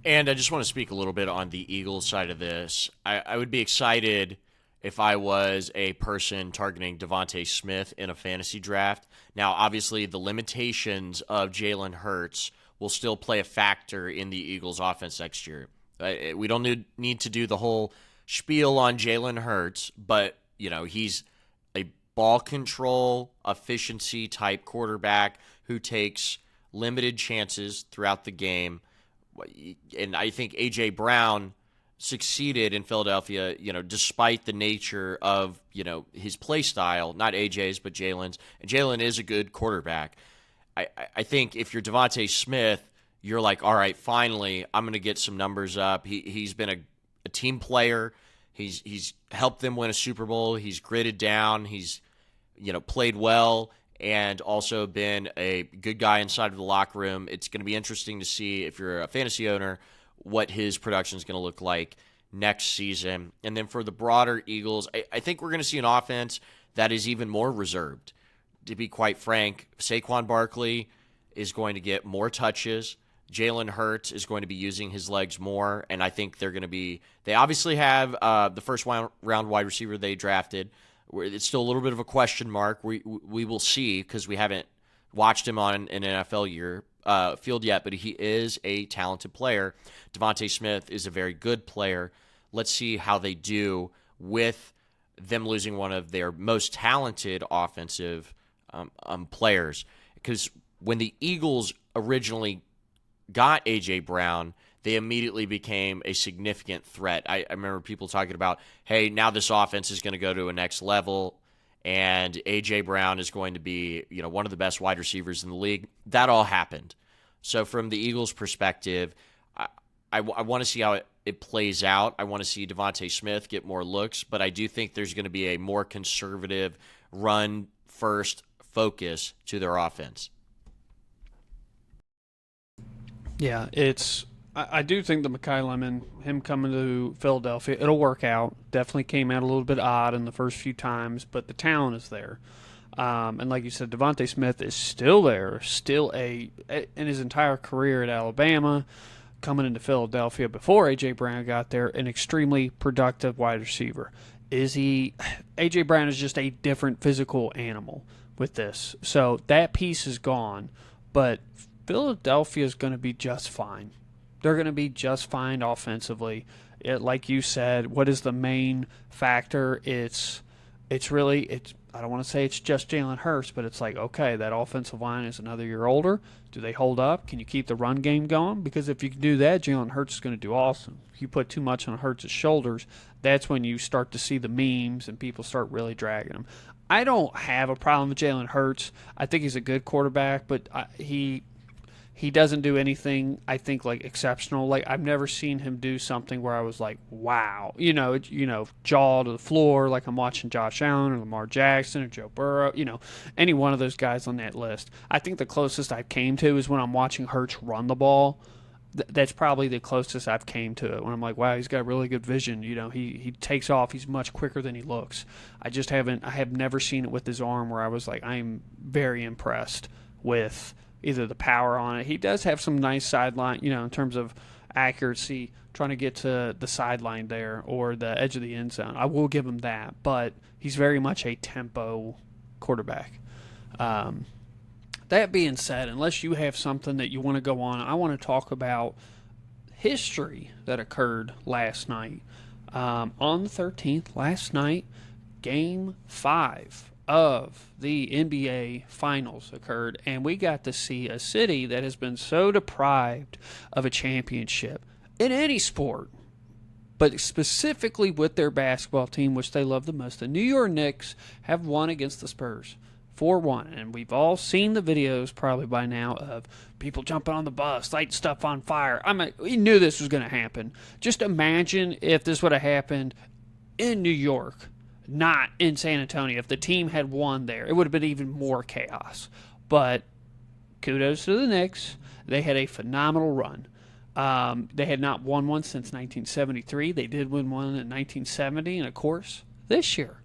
And I just want to speak a little bit on the Eagles side of this. I would be excited if I was a person targeting Devontae Smith in a fantasy draft. Now, obviously, the limitations of Jalen Hurts will still play a factor in the Eagles' offense next year. We don't need to do the whole spiel on Jalen Hurts, but he's a ball control, efficiency type quarterback who takes limited chances throughout the game. And I think A.J. Brown succeeded in Philadelphia, despite the nature of, his play style, not A.J.'s, but Jalen's. And Jalen is a good quarterback. I think if you're Devontae Smith, you're like, all right, finally, I'm going to get some numbers up. He's been a team player. He's helped them win a Super Bowl. He's gritted down. He's, played well and also been a good guy inside of the locker room. It's going to be interesting to see, if you're a fantasy owner, what his production is going to look like next season. And then for the broader Eagles, I think we're going to see an offense that is even more reserved. To be quite frank, Saquon Barkley is going to get more touches. Jalen Hurts is going to be using his legs more, and I think they're going to be – they obviously have the first round wide receiver they drafted. It's still a little bit of a question mark. We will see, because we haven't watched him on an NFL field yet, but he is a talented player. Devontae Smith is a very good player. Let's see how they do with them losing one of their most talented offensive players. Because when the Eagles originally got A.J. Brown, they immediately became a significant threat. I remember people talking about, hey, now this offense is going to go to a next level, and A.J. Brown is going to be one of the best wide receivers in the league. That all happened. So from the Eagles' perspective, I want to see how it plays out. I want to see Devontae Smith get more looks, but I do think there's going to be a more conservative run-first focus to their offense. Yeah, I do think the Mekhi Lemon, him coming to Philadelphia, it'll work out. Definitely came out a little bit odd in the first few times, but the talent is there. And like you said, Devontae Smith is still there, in his entire career at Alabama, coming into Philadelphia before A.J. Brown got there, an extremely productive wide receiver. A.J. Brown is just a different physical animal with this. So that piece is gone, but Philadelphia is going to be just fine. They're going to be just fine offensively. Like you said, what is the main factor? It's really I don't want to say it's just Jalen Hurts, but it's like, okay, that offensive line is another year older. Do they hold up? Can you keep the run game going? Because if you can do that, Jalen Hurts is going to do awesome. If you put too much on Hurts' shoulders, that's when you start to see the memes and people start really dragging him. I don't have a problem with Jalen Hurts. I think he's a good quarterback, but he doesn't do anything, I think, like exceptional. Like, I've never seen him do something where I was like, wow, jaw to the floor, like I'm watching Josh Allen or Lamar Jackson or Joe Burrow, any one of those guys on that list. I think the closest I came to is when I'm watching Hurts run the ball. That's probably the closest I've came to it, when I'm like, wow, he's got really good vision. He takes off. He's much quicker than he looks. I have never seen it with his arm where I was like, I'm very impressed with either the power on it. He does have some nice sideline, in terms of accuracy, trying to get to the sideline there or the edge of the end zone. I will give him that, but he's very much a tempo quarterback. That being said, unless you have something that you want to go on, I want to talk about history that occurred last night. On the 13th, last night, Game 5 of the NBA Finals occurred, and we got to see a city that has been so deprived of a championship in any sport, but specifically with their basketball team, which they love the most. The New York Knicks have won against the Spurs 4-1, and we've all seen the videos probably by now of people jumping on the bus, lighting stuff on fire. We knew this was going to happen. Just imagine if this would have happened in New York, not in San Antonio. If the team had won there, it would have been even more chaos. But kudos to the Knicks. They had a phenomenal run. They had not won one since 1973. They did win one in 1970, and of course, this year.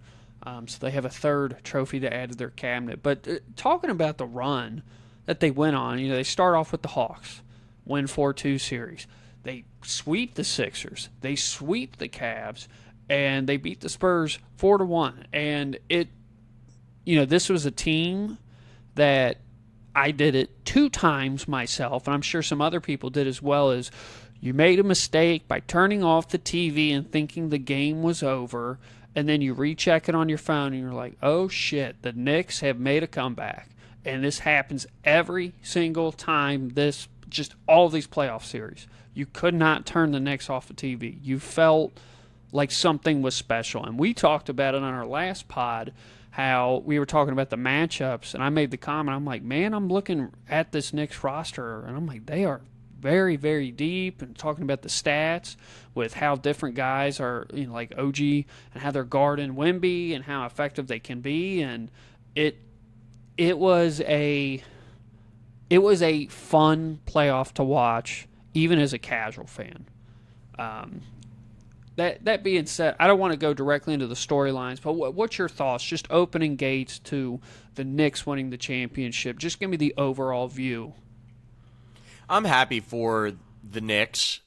So they have a third trophy to add to their cabinet. But talking about the run that they went on, they start off with the Hawks, win 4-2 series. They sweep the Sixers. They sweep the Cavs, and they beat the Spurs 4-1. And this was a team that I did it 2 times myself, and I'm sure some other people did as well. As you made a mistake by turning off the TV and thinking the game was over, and then you recheck it on your phone and you're like, oh shit, the Knicks have made a comeback. And this happens every single time, just all these playoff series. You could not turn the Knicks off the TV. You felt like something was special. And we talked about it on our last pod, how we were talking about the matchups, and I made the comment, I'm like, man, I'm looking at this Knicks roster, and I'm like, they are very, very deep, and talking about the stats with how different guys are, like OG, and how they're guarding Wemby, and how effective they can be, and it was a fun playoff to watch, even as a casual fan. That being said, I don't want to go directly into the storylines, but what's your thoughts? Just opening gates to the Knicks winning the championship. Just give me the overall view. I'm happy for the Knicks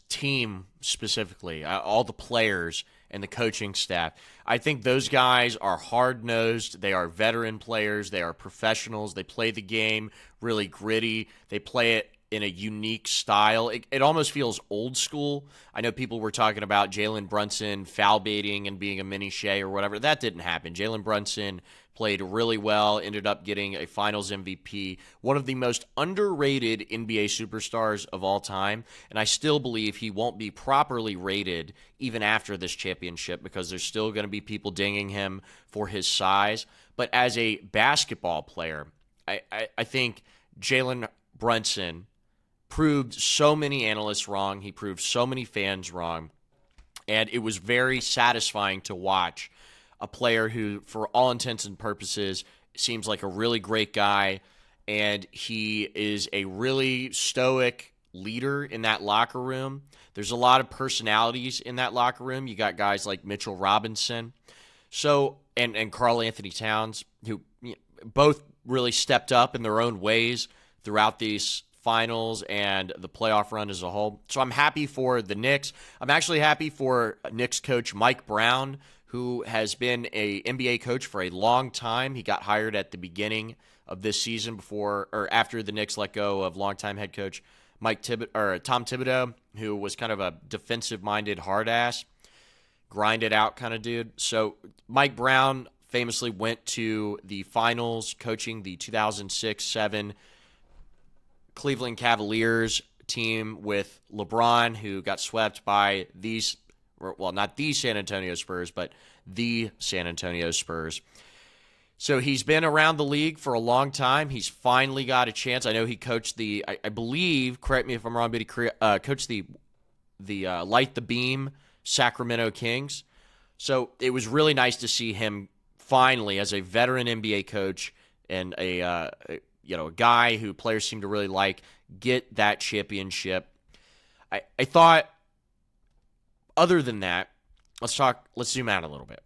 team specifically, all the players and the coaching staff. I think those guys are hard-nosed. They are veteran players. They are professionals. They play the game really gritty. They play it in a unique style. It almost feels old school. I know people were talking about Jalen Brunson foul baiting and being a mini Shea or whatever. That didn't happen. Jalen Brunson played really well, ended up getting a Finals MVP, one of the most underrated NBA superstars of all time, and I still believe he won't be properly rated even after this championship because there's still going to be people dinging him for his size. But as a basketball player, I think Jalen Brunson proved so many analysts wrong. He proved so many fans wrong. And it was very satisfying to watch a player who, for all intents and purposes, seems like a really great guy. And he is a really stoic leader in that locker room. There's a lot of personalities in that locker room. You got guys like Mitchell Robinson, and Karl Anthony Towns, who both really stepped up in their own ways throughout these finals and the playoff run as a whole. So I'm happy for the Knicks. I'm actually happy for Knicks coach Mike Brown, who has been a NBA coach for a long time. He got hired at the beginning of this season after the Knicks let go of longtime head coach Tom Thibodeau, who was kind of a defensive-minded hard ass, grind it out kind of dude. So Mike Brown famously went to the finals coaching the 2006-07 Cleveland Cavaliers team with LeBron, who got swept by not these San Antonio Spurs, but the San Antonio Spurs. So he's been around the league for a long time. He's finally got a chance. I know he coached I believe, correct me if I'm wrong, but he coached the Light the Beam Sacramento Kings. So it was really nice to see him finally, as a veteran NBA coach and a guy who players seem to really like, get that championship. I thought, other than that, let's zoom out a little bit.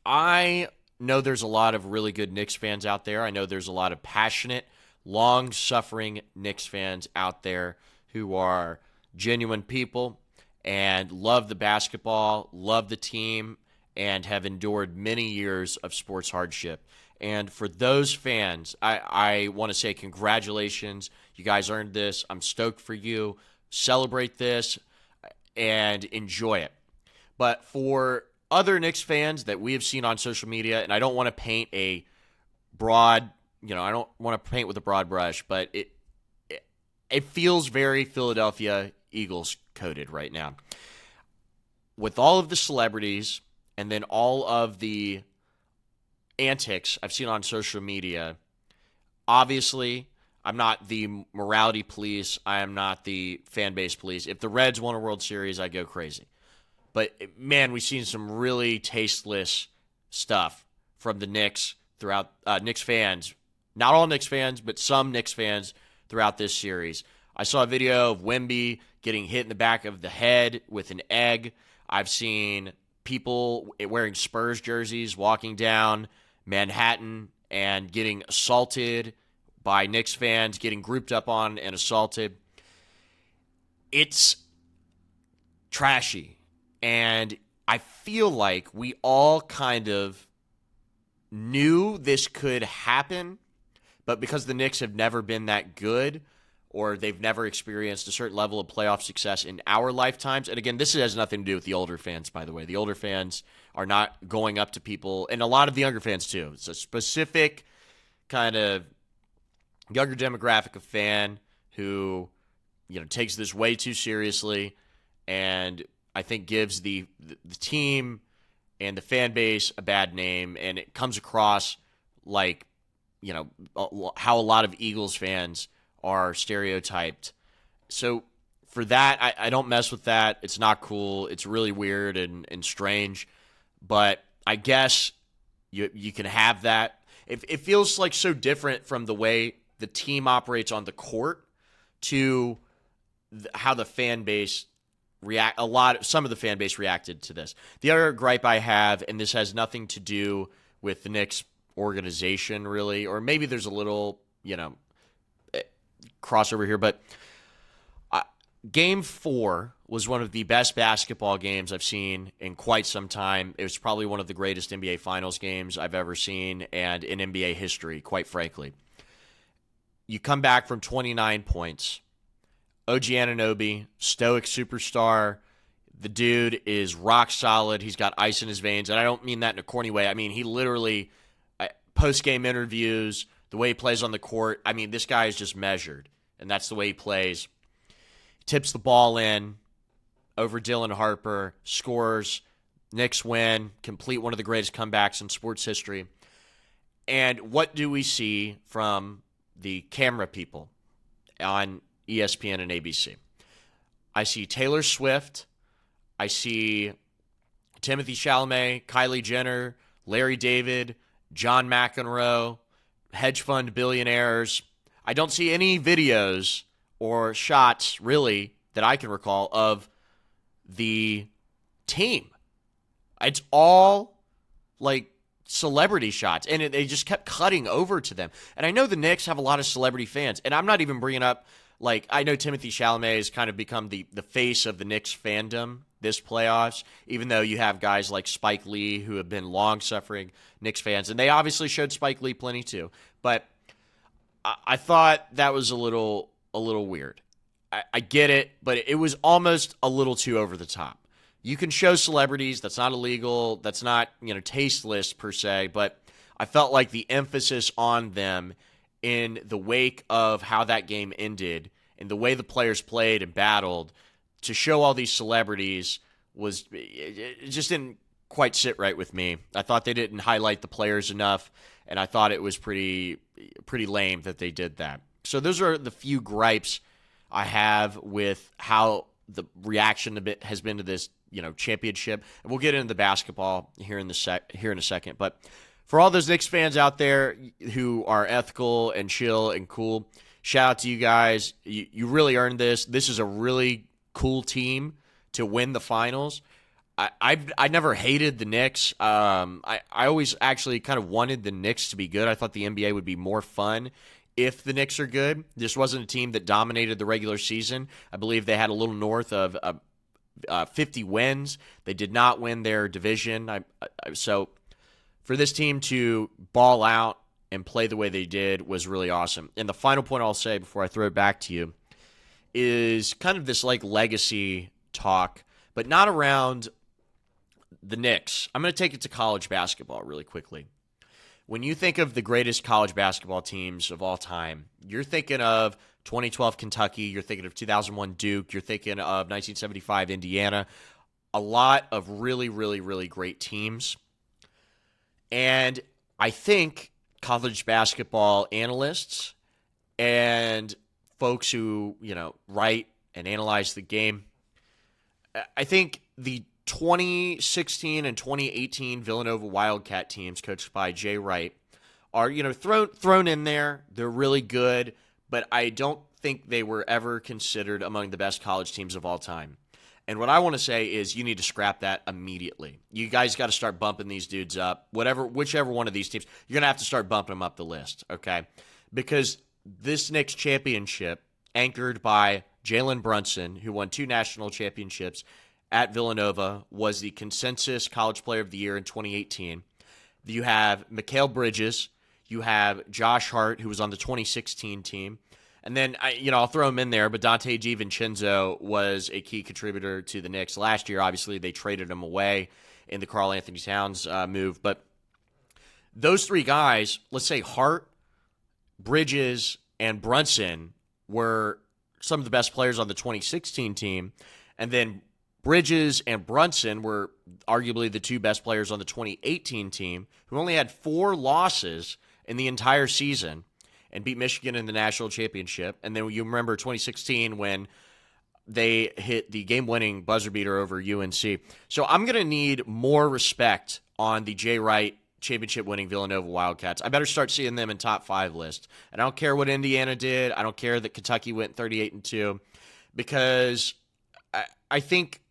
I know there's a lot of really good Knicks fans out there. I know there's a lot of passionate, long-suffering Knicks fans out there who are genuine people and love the basketball, love the team, and have endured many years of sports hardship. And for those fans, I want to say congratulations. You guys earned this. I'm stoked for you. Celebrate this and enjoy it. But for other Knicks fans that we have seen on social media, and I don't want to paint I don't want to paint with a broad brush, but it feels very Philadelphia Eagles coded right now. With all of the celebrities and then all of the antics I've seen on social media, obviously, I'm not the morality police. I am not the fan base police. If the Reds won a World Series, I go crazy. But, man, we've seen some really tasteless stuff from the Knicks throughout Knicks fans. Not all Knicks fans, but some Knicks fans throughout this series. I saw a video of Wemby getting hit in the back of the head with an egg. I've seen people wearing Spurs jerseys walking down Manhattan and getting assaulted by Knicks fans, getting grouped up on and assaulted. It's trashy. And I feel like we all kind of knew this could happen, but because the Knicks have never been that good, or they've never experienced a certain level of playoff success in our lifetimes. And again, this has nothing to do with the older fans, by the way. The older fans are not going up to people, and a lot of the younger fans too. It's a specific kind of younger demographic of fan who, takes this way too seriously, and I think gives the team and the fan base a bad name, and it comes across like, how a lot of Eagles fans are stereotyped. So for that, I don't mess with that. It's not cool. It's really weird and strange. But I guess you can have that. It feels like so different from the way the team operates on the court to how the fan base some of the fan base reacted to this. The other gripe I have, and this has nothing to do with the Knicks organization really, or maybe there's a little, crossover here, but Game 4 was one of the best basketball games I've seen in quite some time. It was probably one of the greatest NBA Finals games I've ever seen, and in NBA history, quite frankly. You come back from 29 points. OG Anunoby, stoic superstar. The dude is rock solid. He's got ice in his veins, and I don't mean that in a corny way. I mean, he literally, post-game interviews, the way he plays on the court, I mean, this guy is just measured, and that's the way he plays. He tips the ball in over Dylan Harper, scores, Knicks win, complete one of the greatest comebacks in sports history. And what do we see from the camera people on ESPN and ABC? I see Taylor Swift. I see Timothy Chalamet, Kylie Jenner, Larry David, John McEnroe, hedge fund billionaires. I don't see any videos or shots, really, that I can recall of the team. It's all, like, celebrity shots, and they just kept cutting over to them. And I know the Knicks have a lot of celebrity fans, and I'm not even bringing up, like, I know Timothy Chalamet has kind of become the face of the Knicks fandom this playoffs, even though you have guys like Spike Lee who have been long-suffering Knicks fans, and they obviously showed Spike Lee plenty too. But I thought that was a little weird. I get it, but it was almost a little too over the top. You can show celebrities. That's not illegal. That's not, tasteless per se, but I felt like the emphasis on them in the wake of how that game ended and the way the players played and battled to show all these celebrities it just didn't quite sit right with me. I thought they didn't highlight the players enough, and I thought it was pretty lame that they did that. So those are the few gripes I have with how the reaction has been to this, championship. And we'll get into the basketball here in a second. But for all those Knicks fans out there who are ethical and chill and cool, shout out to you guys. You really earned this. This is a really cool team to win the finals. I never hated the Knicks. I always actually kind of wanted the Knicks to be good. I thought the NBA would be more fun if the Knicks are good. This wasn't a team that dominated the regular season. I believe they had a little north of 50 wins. They did not win their division. So for this team to ball out and play the way they did was really awesome. And the final point I'll say before I throw it back to you is kind of this like legacy talk, but not around the Knicks. I'm going to take it to college basketball really quickly. When you think of the greatest college basketball teams of all time, you're thinking of 2012 Kentucky, you're thinking of 2001 Duke, you're thinking of 1975 Indiana, a lot of really, really, really great teams. And I think college basketball analysts and folks who, write and analyze the game, I think the 2016 and 2018 Villanova Wildcat teams coached by Jay Wright are, thrown in there. They're really good, but I don't think they were ever considered among the best college teams of all time. And what I want to say is you need to scrap that immediately. You guys got to start bumping these dudes up. Whichever one of these teams, you're going to have to start bumping them up the list, okay? Because this Knicks championship, anchored by Jalen Brunson, who won 2 national championships at Villanova, was the consensus College Player of the Year in 2018. You have Mikal Bridges. You have Josh Hart, who was on the 2016 team. And then, I'll throw him in there, but Dante DiVincenzo was a key contributor to the Knicks last year. Obviously, they traded him away in the Karl Anthony Towns move. But those 3 guys, let's say Hart, Bridges, and Brunson were some of the best players on the 2016 team. And then Bridges and Brunson were arguably the 2 best players on the 2018 team, who only had 4 losses in the entire season and beat Michigan in the national championship. And then you remember 2016 when they hit the game-winning buzzer beater over UNC. So I'm going to need more respect on the Jay Wright championship-winning Villanova Wildcats. I better start seeing them in top 5 lists. And I don't care what Indiana did. I don't care that Kentucky went 38-2, because I think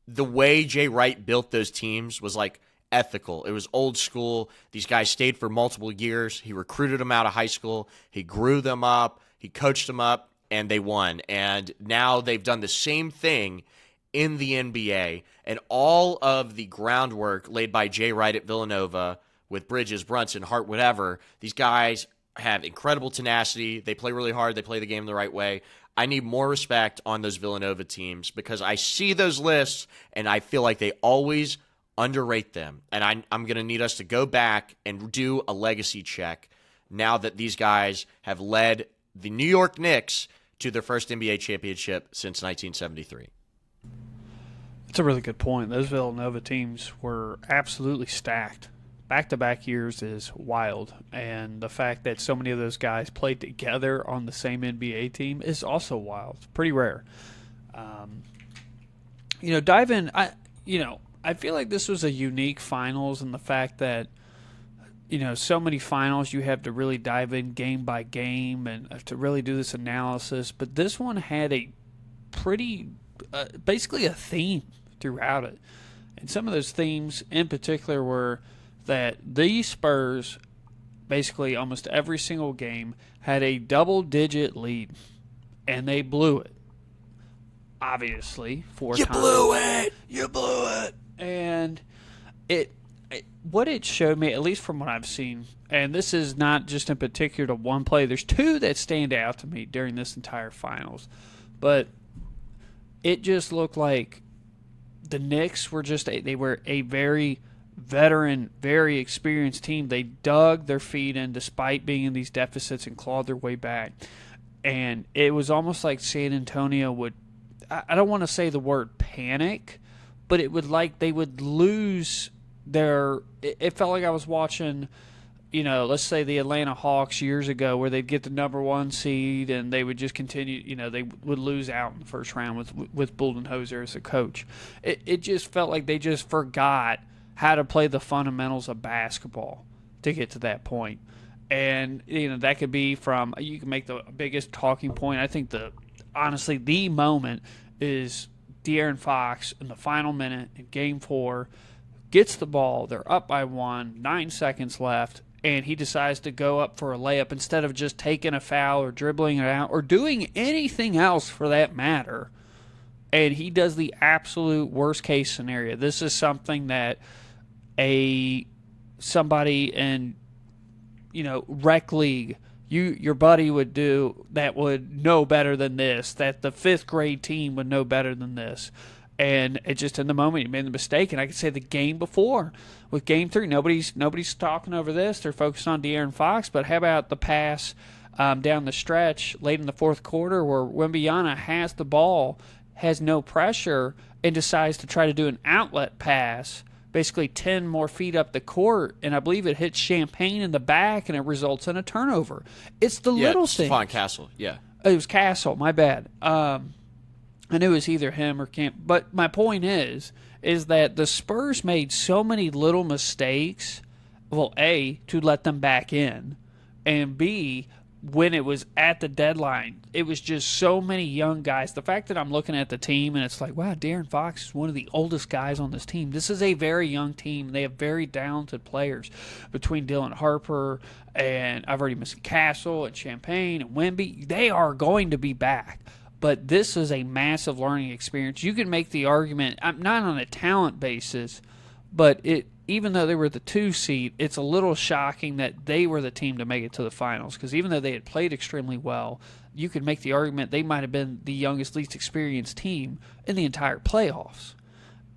the way Jay Wright built those teams was like ethical. It was old school. These guys stayed for multiple years. He recruited them out of high school. He grew them up. He coached them up, and they won. And now they've done the same thing in the NBA. And all of the groundwork laid by Jay Wright at Villanova with Bridges, Brunson, Hart, whatever, these guys have incredible tenacity. They play really hard. They play the game the right way. I need more respect on those Villanova teams, because I see those lists and I feel like they always underrate them. And I'm going to need us to go back and do a legacy check now that these guys have led the New York Knicks to their first NBA championship since 1973. That's a really good point. Those Villanova teams were absolutely stacked. Back-to-back years is wild, and the fact that so many of those guys played together on the same NBA team is also wild. It's pretty rare. Dive in. I feel like this was a unique finals in the fact that, so many finals you have to really dive in game by game and to really do this analysis. But this one had a pretty, basically a theme throughout it. And some of those themes in particular were that the Spurs, basically almost every single game, had a double-digit lead, and they blew it. Obviously, 4 times. You blew it! And what it showed me, at least from what I've seen, and this is not just in particular to one play, there's 2 that stand out to me during this entire finals. But it just looked like the Knicks were they were a very veteran, very experienced team. They dug their feet in despite being in these deficits and clawed their way back. And it was almost like San Antonio would, I don't want to say the word panic, but it would they would lose it felt like I was watching, let's say the Atlanta Hawks years ago, where they'd get the number 1 seed and they would just continue, they would lose out in the first round with Budenholzer as a coach. It just felt like they just forgot how to play the fundamentals of basketball to get to that point. And, that could be from, you can make the biggest talking point. I think honestly, the moment is De'Aaron Fox in the final minute in Game 4, gets the ball, they're up by 1, 9 seconds left, and he decides to go up for a layup instead of just taking a foul or dribbling it out or doing anything else for that matter. And he does the absolute worst case scenario. This is something that somebody in rec league, your buddy would do, that would know better than this, that the 5th grade team would know better than this. And it just, in the moment, he made the mistake. And I could say the game before, with Game 3, nobody's talking over this. They're focused on De'Aaron Fox. But how about the pass down the stretch late in the 4th quarter where Wembanyama has the ball, has no pressure, and decides to try to do an outlet pass, basically 10 more feet up the court, and I believe it hits Champagne in the back, and it results in a turnover. It's the little things. Stephon Castle, yeah. It was Castle, my bad. I knew it was either him or Camp. But my point is that the Spurs made so many little mistakes, well, A, to let them back in, and B, when it was at the deadline, it was just so many young guys. The fact that I'm looking at the team and it's like, wow, De'Aaron Fox is one of the oldest guys on this team. This is a very young team. They have very talented players between Dylan Harper and I've already mentioned Castle and Champagne and Wemby. They are going to be back. But this is a massive learning experience. You can make the argument, not on a talent basis, but even though they were the 2 seed, it's a little shocking that they were the team to make it to the finals. Because even though they had played extremely well, you could make the argument they might have been the youngest, least experienced team in the entire playoffs.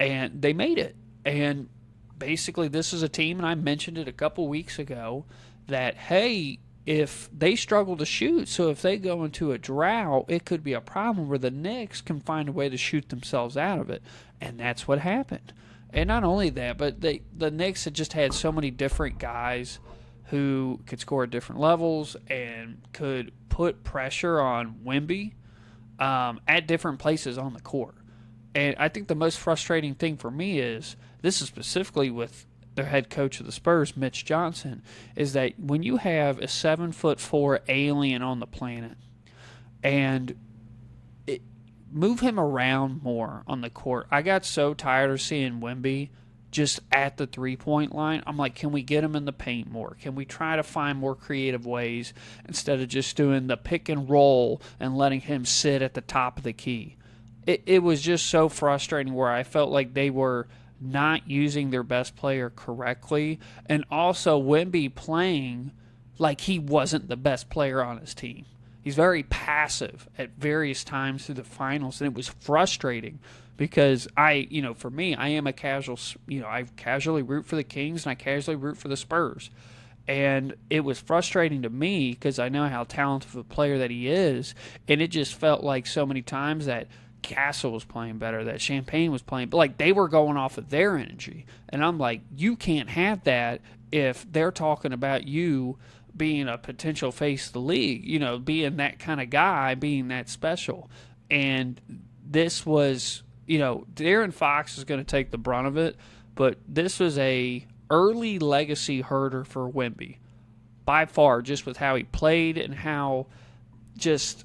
And they made it. And basically, this is a team, and I mentioned it a couple weeks ago, that, hey, if they struggle to shoot, so if they go into a drought, it could be a problem where the Knicks can find a way to shoot themselves out of it. And that's what happened. And not only that, but the Knicks had just had so many different guys who could score at different levels and could put pressure on Wemby at different places on the court. And I think the most frustrating thing for me is, this is specifically with their head coach of the Spurs, Mitch Johnson, is that when you have a 7'4" alien on the planet and move him around more on the court. I got so tired of seeing Wemby just at the three-point line. I'm like, can we get him in the paint more? Can we try to find more creative ways instead of just doing the pick and roll and letting him sit at the top of the key? It was just so frustrating where I felt like they were not using their best player correctly, and also Wemby playing like he wasn't the best player on his team. He's very passive at various times through the finals, and it was frustrating because for me, I am a casual, I casually root for the Kings and I casually root for the Spurs. And it was frustrating to me because I know how talented of a player that he is, and it just felt like so many times that Castle was playing better, that Champagne was playing, but like they were going off of their energy. And I'm like, you can't have that if they're talking about you being a potential face of the league, being that kind of guy, being that special. And this was, De'Aaron Fox is going to take the brunt of it, but this was a early legacy herder for Wemby by far, just with how he played and how just,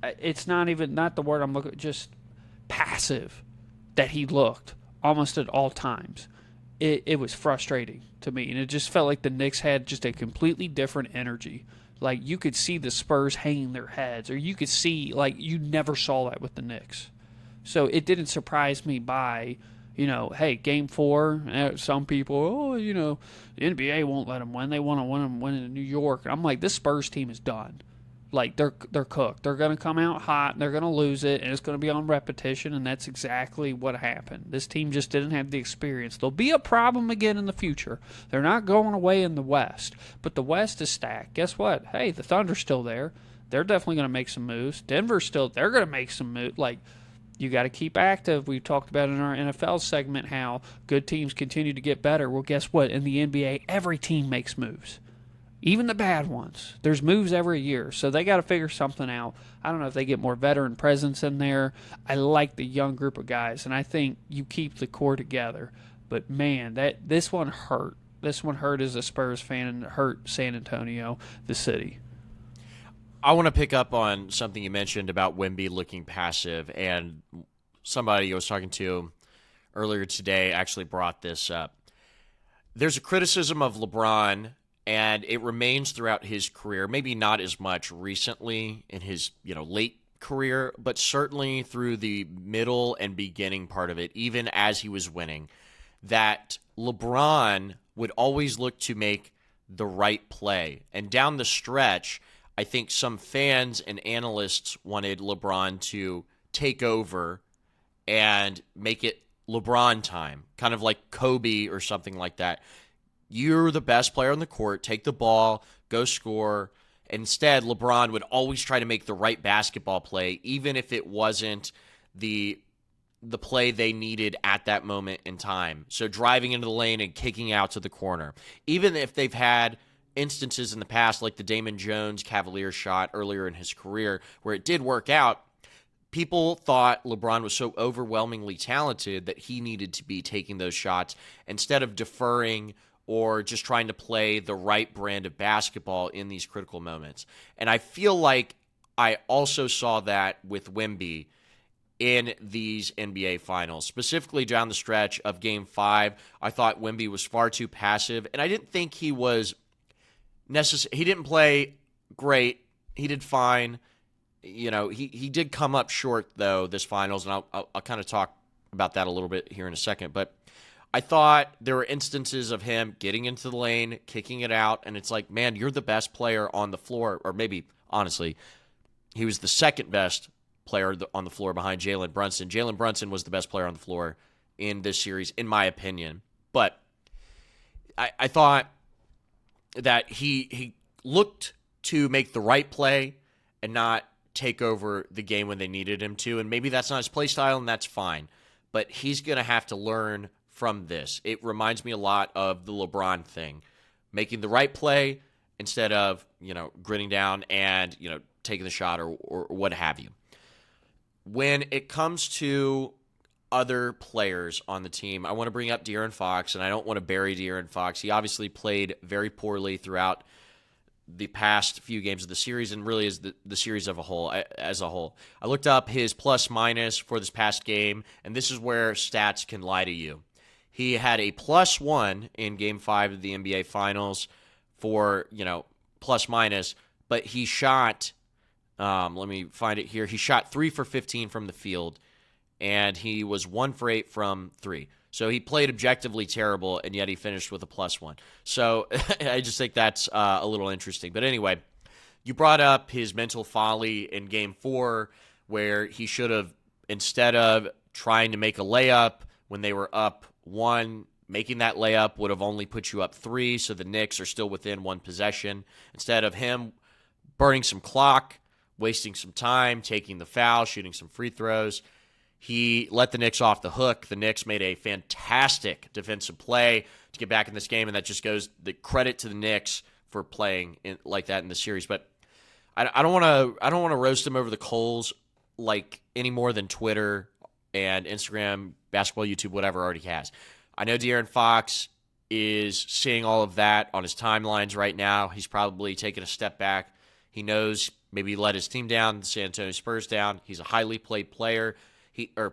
it's not the word I'm looking, just passive that he looked almost at all times. It was frustrating to me, and it just felt like the Knicks had just a completely different energy. Like, you could see the Spurs hanging their heads, or you could see, like, you never saw that with the Knicks. So it didn't surprise me by, hey, Game 4, some people, the NBA won't let them win. They want to win in New York. I'm like, this Spurs team is done. Like, they're cooked. They're going to come out hot, and they're going to lose it, and it's going to be on repetition, and that's exactly what happened. This team just didn't have the experience. There'll be a problem again in the future. They're not going away in the West, but the West is stacked. Guess what? Hey, the Thunder's still there. They're definitely going to make some moves. Denver's still, they're going to make some moves. Like, you got to keep active. We talked about in our NFL segment how good teams continue to get better. Well, guess what? In the NBA, every team makes moves. Even the bad ones. There's moves every year, so they got to figure something out. I don't know if they get more veteran presence in there. I like the young group of guys, and I think you keep the core together. But, man, this one hurt. This one hurt as a Spurs fan, and it hurt San Antonio, the city. I want to pick up on something you mentioned about Wemby looking passive, and somebody I was talking to earlier today actually brought this up. There's a criticism of LeBron, and it remains throughout his career, maybe not as much recently in his late career, but certainly through the middle and beginning part of it, even as he was winning, that LeBron would always look to make the right play. And down the stretch, I think some fans and analysts wanted LeBron to take over and make it LeBron time, kind of like Kobe or something like that. You're the best player on the court. Take the ball, go score. Instead, LeBron would always try to make the right basketball play, even if it wasn't the play they needed at that moment in time. So driving into the lane and kicking out to the corner. Even if they've had instances in the past, like the Damon Jones Cavalier shot earlier in his career, where it did work out, people thought LeBron was so overwhelmingly talented that he needed to be taking those shots instead of deferring or just trying to play the right brand of basketball in these critical moments. And I feel like I also saw that with Wemby in these NBA finals, specifically down the stretch of Game 5. I thought Wemby was far too passive, and I didn't think he was necessary. He didn't play great. He did fine. He did come up short, though, this finals, and I'll kind of talk about that a little bit here in a second. But I thought there were instances of him getting into the lane, kicking it out, and it's like, man, you're the best player on the floor. Or maybe, honestly, he was the second best player on the floor behind Jalen Brunson. Jalen Brunson was the best player on the floor in this series, in my opinion. But I thought that he looked to make the right play and not take over the game when they needed him to. And maybe that's not his play style, and that's fine. But he's going to have to learn from this. It reminds me a lot of the LeBron thing, making the right play instead of, gritting down and, taking the shot or what have you. When it comes to other players on the team, I want to bring up De'Aaron Fox, and I don't want to bury De'Aaron Fox. He obviously played very poorly throughout the past few games of the series, and really is the series as a whole. I looked up his plus-minus for this past game, and this is where stats can lie to you. He had a +1 in Game 5 of the NBA Finals for, plus-minus, but he shot, let me find it here, he shot 3 for 15 from the field, and he was 1 for 8 from 3. So he played objectively terrible, and yet he finished with a +1. So I just think that's a little interesting. But anyway, you brought up his mental folly in Game 4, where he should have, instead of trying to make a layup when they were up 1, making that layup would have only put you up 3, so the Knicks are still within 1 possession. Instead of him burning some clock, wasting some time, taking the foul, shooting some free throws, he let the Knicks off the hook. The Knicks made a fantastic defensive play to get back in this game, and that just goes the credit to the Knicks for playing like that in the series. But I don't want to roast him over the coals like any more than Twitter and Instagram, basketball, YouTube, whatever already has. I know De'Aaron Fox is seeing all of that on his timelines right now. He's probably taking a step back. He knows maybe he let his team down, the San Antonio Spurs down. He's a highly paid player.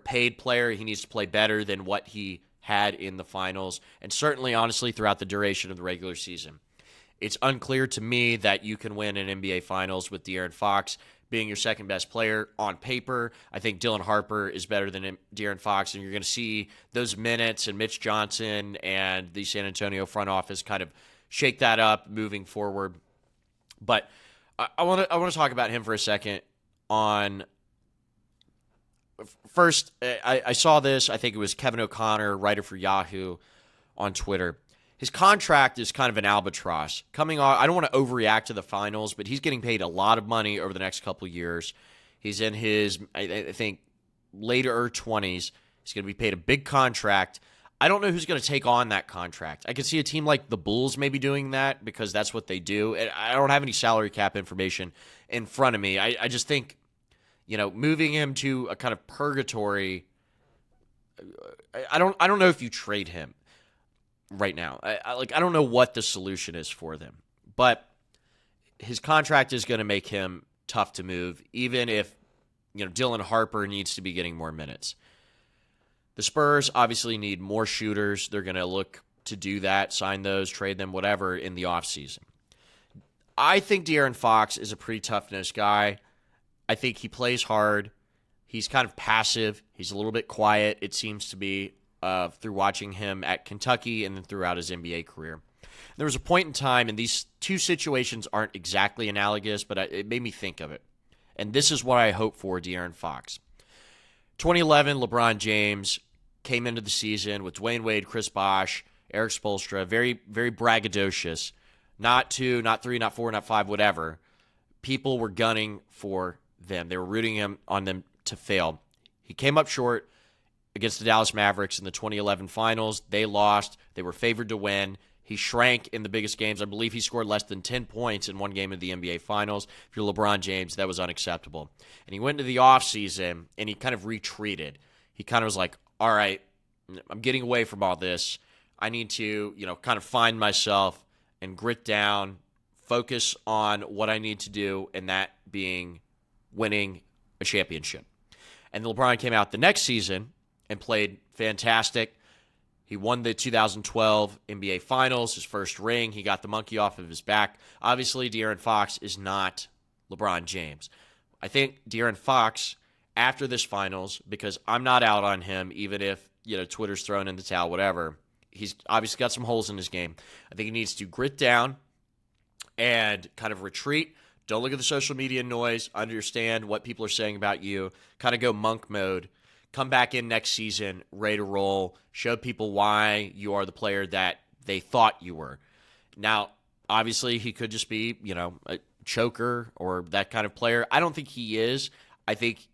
Paid player. He needs to play better than what he had in the finals, and certainly, honestly, throughout the duration of the regular season. It's unclear to me that you can win an NBA Finals with De'Aaron Fox being your second best player on paper. I think Dylan Harper is better than De'Aaron Fox, and you're going to see those minutes and Mitch Johnson and the San Antonio front office kind of shake that up moving forward. But I want to talk about him for a second. First, I saw this. I think it was Kevin O'Connor, writer for Yahoo, on Twitter. His contract is kind of an albatross. Coming off, I don't want to overreact to the finals, but he's getting paid a lot of money over the next couple of years. He's in his, I think, later 20s. He's going to be paid a big contract. I don't know who's going to take on that contract. I could see a team like the Bulls maybe doing that because that's what they do. I don't have any salary cap information in front of me. I just think, moving him to a kind of purgatory, I don't know if you trade him right now. I don't know what the solution is for them. But his contract is going to make him tough to move, even if, Dylan Harper needs to be getting more minutes. The Spurs obviously need more shooters. They're going to look to do that, sign those, trade them, whatever, in the offseason. I think De'Aaron Fox is a pretty tough-nosed guy. I think he plays hard. He's kind of passive. He's a little bit quiet, it seems to be, through watching him at Kentucky and then throughout his NBA career. There was a point in time, and these two situations aren't exactly analogous, but it made me think of it. And this is what I hope for De'Aaron Fox. 2011, LeBron James came into the season with Dwayne Wade, Chris Bosh, Eric Spoelstra, very, very braggadocious. Not 2, not 3, not 4, not 5, whatever. People were gunning for them. They were rooting on them to fail. He came up short against the Dallas Mavericks in the 2011 finals. They lost. They were favored to win. He shrank in the biggest games. I believe he scored less than 10 points in one game of the NBA Finals. If you're LeBron James, that was unacceptable. And he went into the offseason, and he kind of retreated. He kind of was like, all right, I'm getting away from all this. I need to, kind of find myself and grit down, focus on what I need to do, and that being winning a championship. And LeBron came out the next season and played fantastic. He won the 2012 NBA Finals, his first ring. He got the monkey off of his back. Obviously, De'Aaron Fox is not LeBron James. I think De'Aaron Fox, after this finals, because I'm not out on him, even if, Twitter's thrown in the towel, whatever, he's obviously got some holes in his game. I think he needs to grit down and kind of retreat. Don't look at the social media noise. Understand what people are saying about you. Kind of go monk mode. Come back in next season, ready to roll. Show people why you are the player that they thought you were. Now, obviously, he could just be, a choker or that kind of player. I don't think he is. I think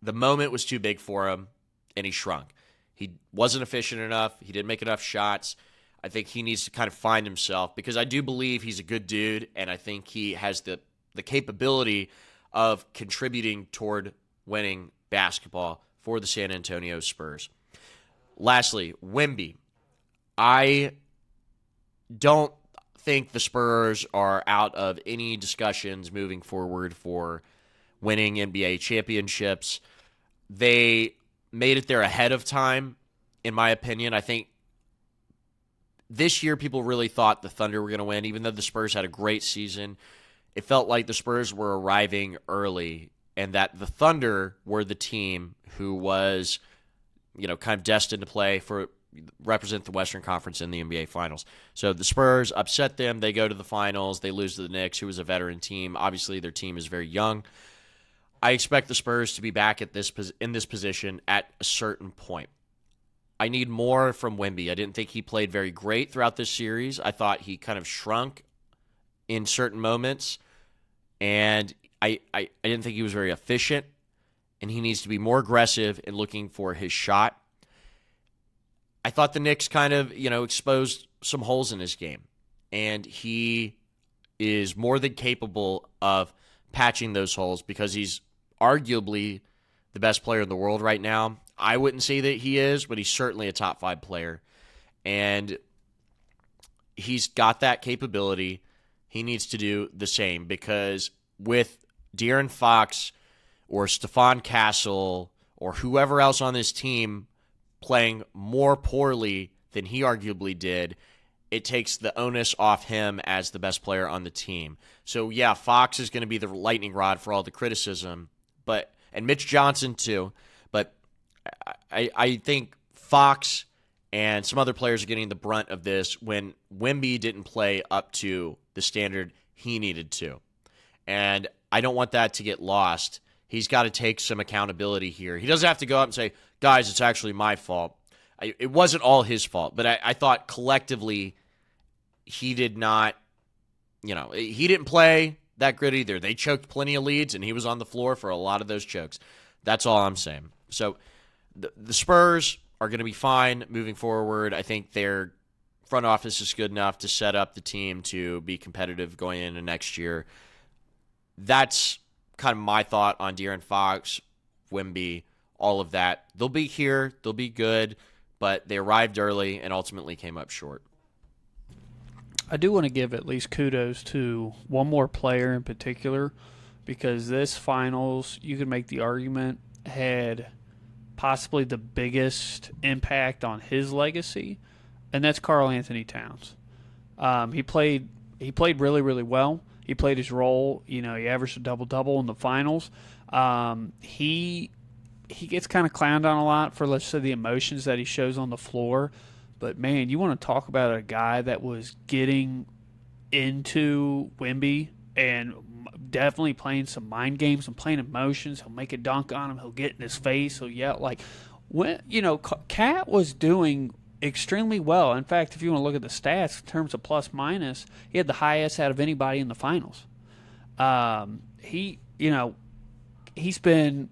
the moment was too big for him, and he shrunk. He wasn't efficient enough. He didn't make enough shots. I think he needs to kind of find himself because I do believe he's a good dude, and I think he has the capability of contributing toward winning basketball for the San Antonio Spurs. Lastly, Wemby. I don't think the Spurs are out of any discussions moving forward for winning NBA championships. They made it there ahead of time, in my opinion. I think this year people really thought the Thunder were going to win, even though the Spurs had a great season. It felt like the Spurs were arriving early and that the Thunder were the team who was, kind of destined to represent the Western Conference in the NBA Finals. So the Spurs upset them. They go to the finals. They lose to the Knicks, who is a veteran team. Obviously, their team is very young. I expect the Spurs to be back in this position at a certain point. I need more from Wemby. I didn't think he played very great throughout this series. I thought he kind of shrunk in certain moments, and I didn't think he was very efficient, and he needs to be more aggressive in looking for his shot. I thought the Knicks kind of, exposed some holes in his game, and he is more than capable of patching those holes because he's arguably the best player in the world right now. I wouldn't say that he is, but he's certainly a top 5 player, and he's got that capability. He needs to do the same because with De'Aaron Fox or Stephon Castle or whoever else on this team playing more poorly than he arguably did, it takes the onus off him as the best player on the team. So, yeah, Fox is going to be the lightning rod for all the criticism, and Mitch Johnson too, but I think Fox and some other players are getting the brunt of this when Wemby didn't play up to the standard he needed to. And I don't want that to get lost. He's got to take some accountability here. He doesn't have to go up and say, guys, it's actually my fault. It wasn't all his fault, but I thought collectively he did not, he didn't play that good either. They choked plenty of leads, and he was on the floor for a lot of those chokes. That's all I'm saying. So the Spurs are going to be fine moving forward. I think their front office is good enough to set up the team to be competitive going into next year. That's kind of my thought on De'Aaron Fox, Wemby, all of that. They'll be here. They'll be good, but they arrived early and ultimately came up short. I do want to give at least kudos to one more player in particular because this finals, you could make the argument, had possibly the biggest impact on his legacy, and that's Karl Anthony Towns. He played really, really well. He played his role. He averaged a double-double in the finals. He gets kind of clowned on a lot for, let's say, the emotions that he shows on the floor. But, man, you want to talk about a guy that was getting into Wemby and definitely playing some mind games and playing emotions. He'll make a dunk on him. He'll get in his face. He'll yell. Cat was doing extremely well. In fact, if you want to look at the stats in terms of plus minus, he had the highest out of anybody in the finals. He's been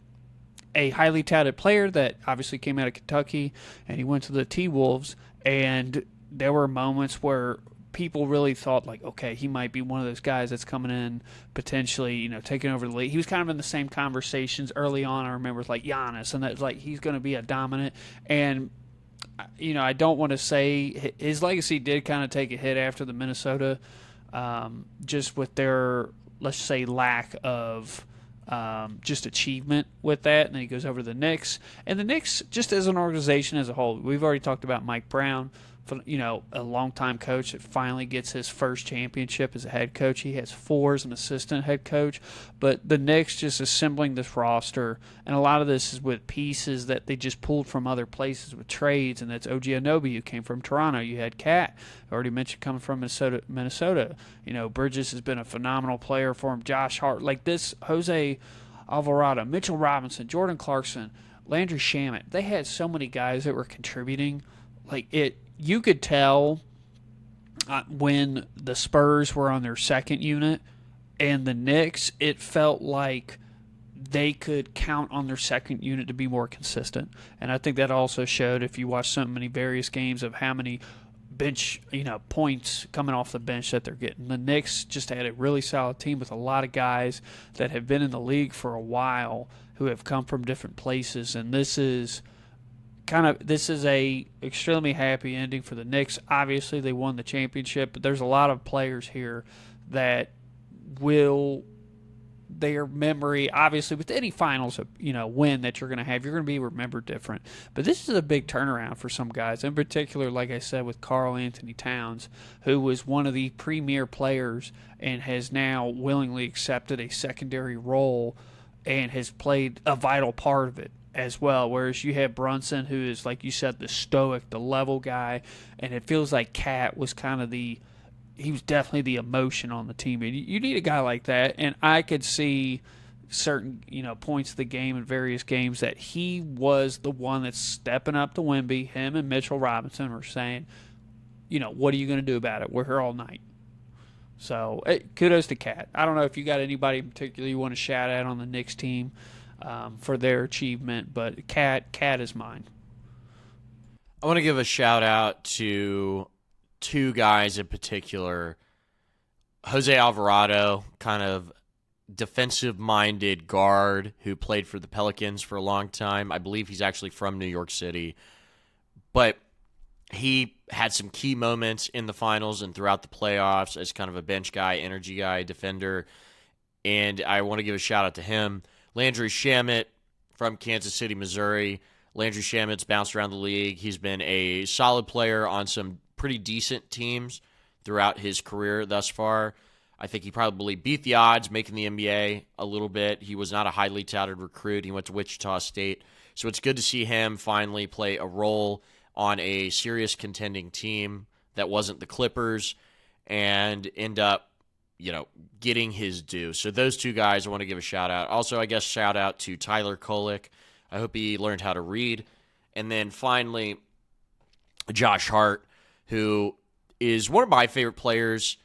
a highly touted player that obviously came out of Kentucky, and he went to the T-Wolves, and there were moments where people really thought, like, okay, he might be one of those guys that's coming in potentially, taking over the league. He was kind of in the same conversations early on, I remember, with, like, Giannis, and that, like, he's going to be a dominant. And I don't want to say his legacy did kind of take a hit after the Minnesota, just with their, let's say, lack of just achievement with that. And then he goes over to the Knicks. And the Knicks, just as an organization as a whole, we've already talked about Mike Brown, a longtime coach that finally gets his first championship as a head coach. He has 4 as an assistant head coach. But the Knicks just assembling this roster, and a lot of this is with pieces that they just pulled from other places with trades, and that's OG Anunoby, who came from Toronto. You had Cat, already mentioned, coming from Minnesota. Bridges has been a phenomenal player for him. Josh Hart, like this, Jose Alvarado, Mitchell Robinson, Jordan Clarkson, Landry Shamet. They had so many guys that were contributing. You could tell when the Spurs were on their second unit and the Knicks, it felt like they could count on their second unit to be more consistent. And I think that also showed if you watch so many various games of how many bench, points coming off the bench that they're getting. The Knicks just had a really solid team with a lot of guys that have been in the league for a while who have come from different places, and this is a extremely happy ending for the Knicks. Obviously, they won the championship, but there's a lot of players here that their memory, obviously, with any finals, win that you're going to have, you're going to be remembered different. But this is a big turnaround for some guys, in particular, like I said, with Karl Anthony Towns, who was one of the premier players and has now willingly accepted a secondary role and has played a vital part of it as well, whereas you have Brunson, who is, like you said, the stoic, the level guy, and it feels like Cat was he was definitely the emotion on the team. And you need a guy like that, and I could see certain points of the game in various games that he was the one that's stepping up to Wemby. Him and Mitchell Robinson were saying, what are you going to do about it? We're here all night. So kudos to Cat. I don't know if you got anybody in particular you want to shout out on the Knicks team for their achievement, but Cat is mine. I want to give a shout out to 2 guys in particular. Jose Alvarado, kind of defensive-minded guard who played for the Pelicans for a long time. I believe he's actually from New York City. But he had some key moments in the finals and throughout the playoffs as kind of a bench guy, energy guy, defender. And I want to give a shout out to him. Landry Shamet from Kansas City, Missouri. Landry Shamet's bounced around the league. He's been a solid player on some pretty decent teams throughout his career thus far. I think he probably beat the odds making the NBA a little bit. He was not a highly touted recruit. He went to Wichita State. So it's good to see him finally play a role on a serious contending team that wasn't the Clippers and end up getting his due. So those 2 guys I want to give a shout out. Also, I guess shout out to Tyler Kolek. I hope he learned how to read. And then finally, Josh Hart, who is one of my favorite players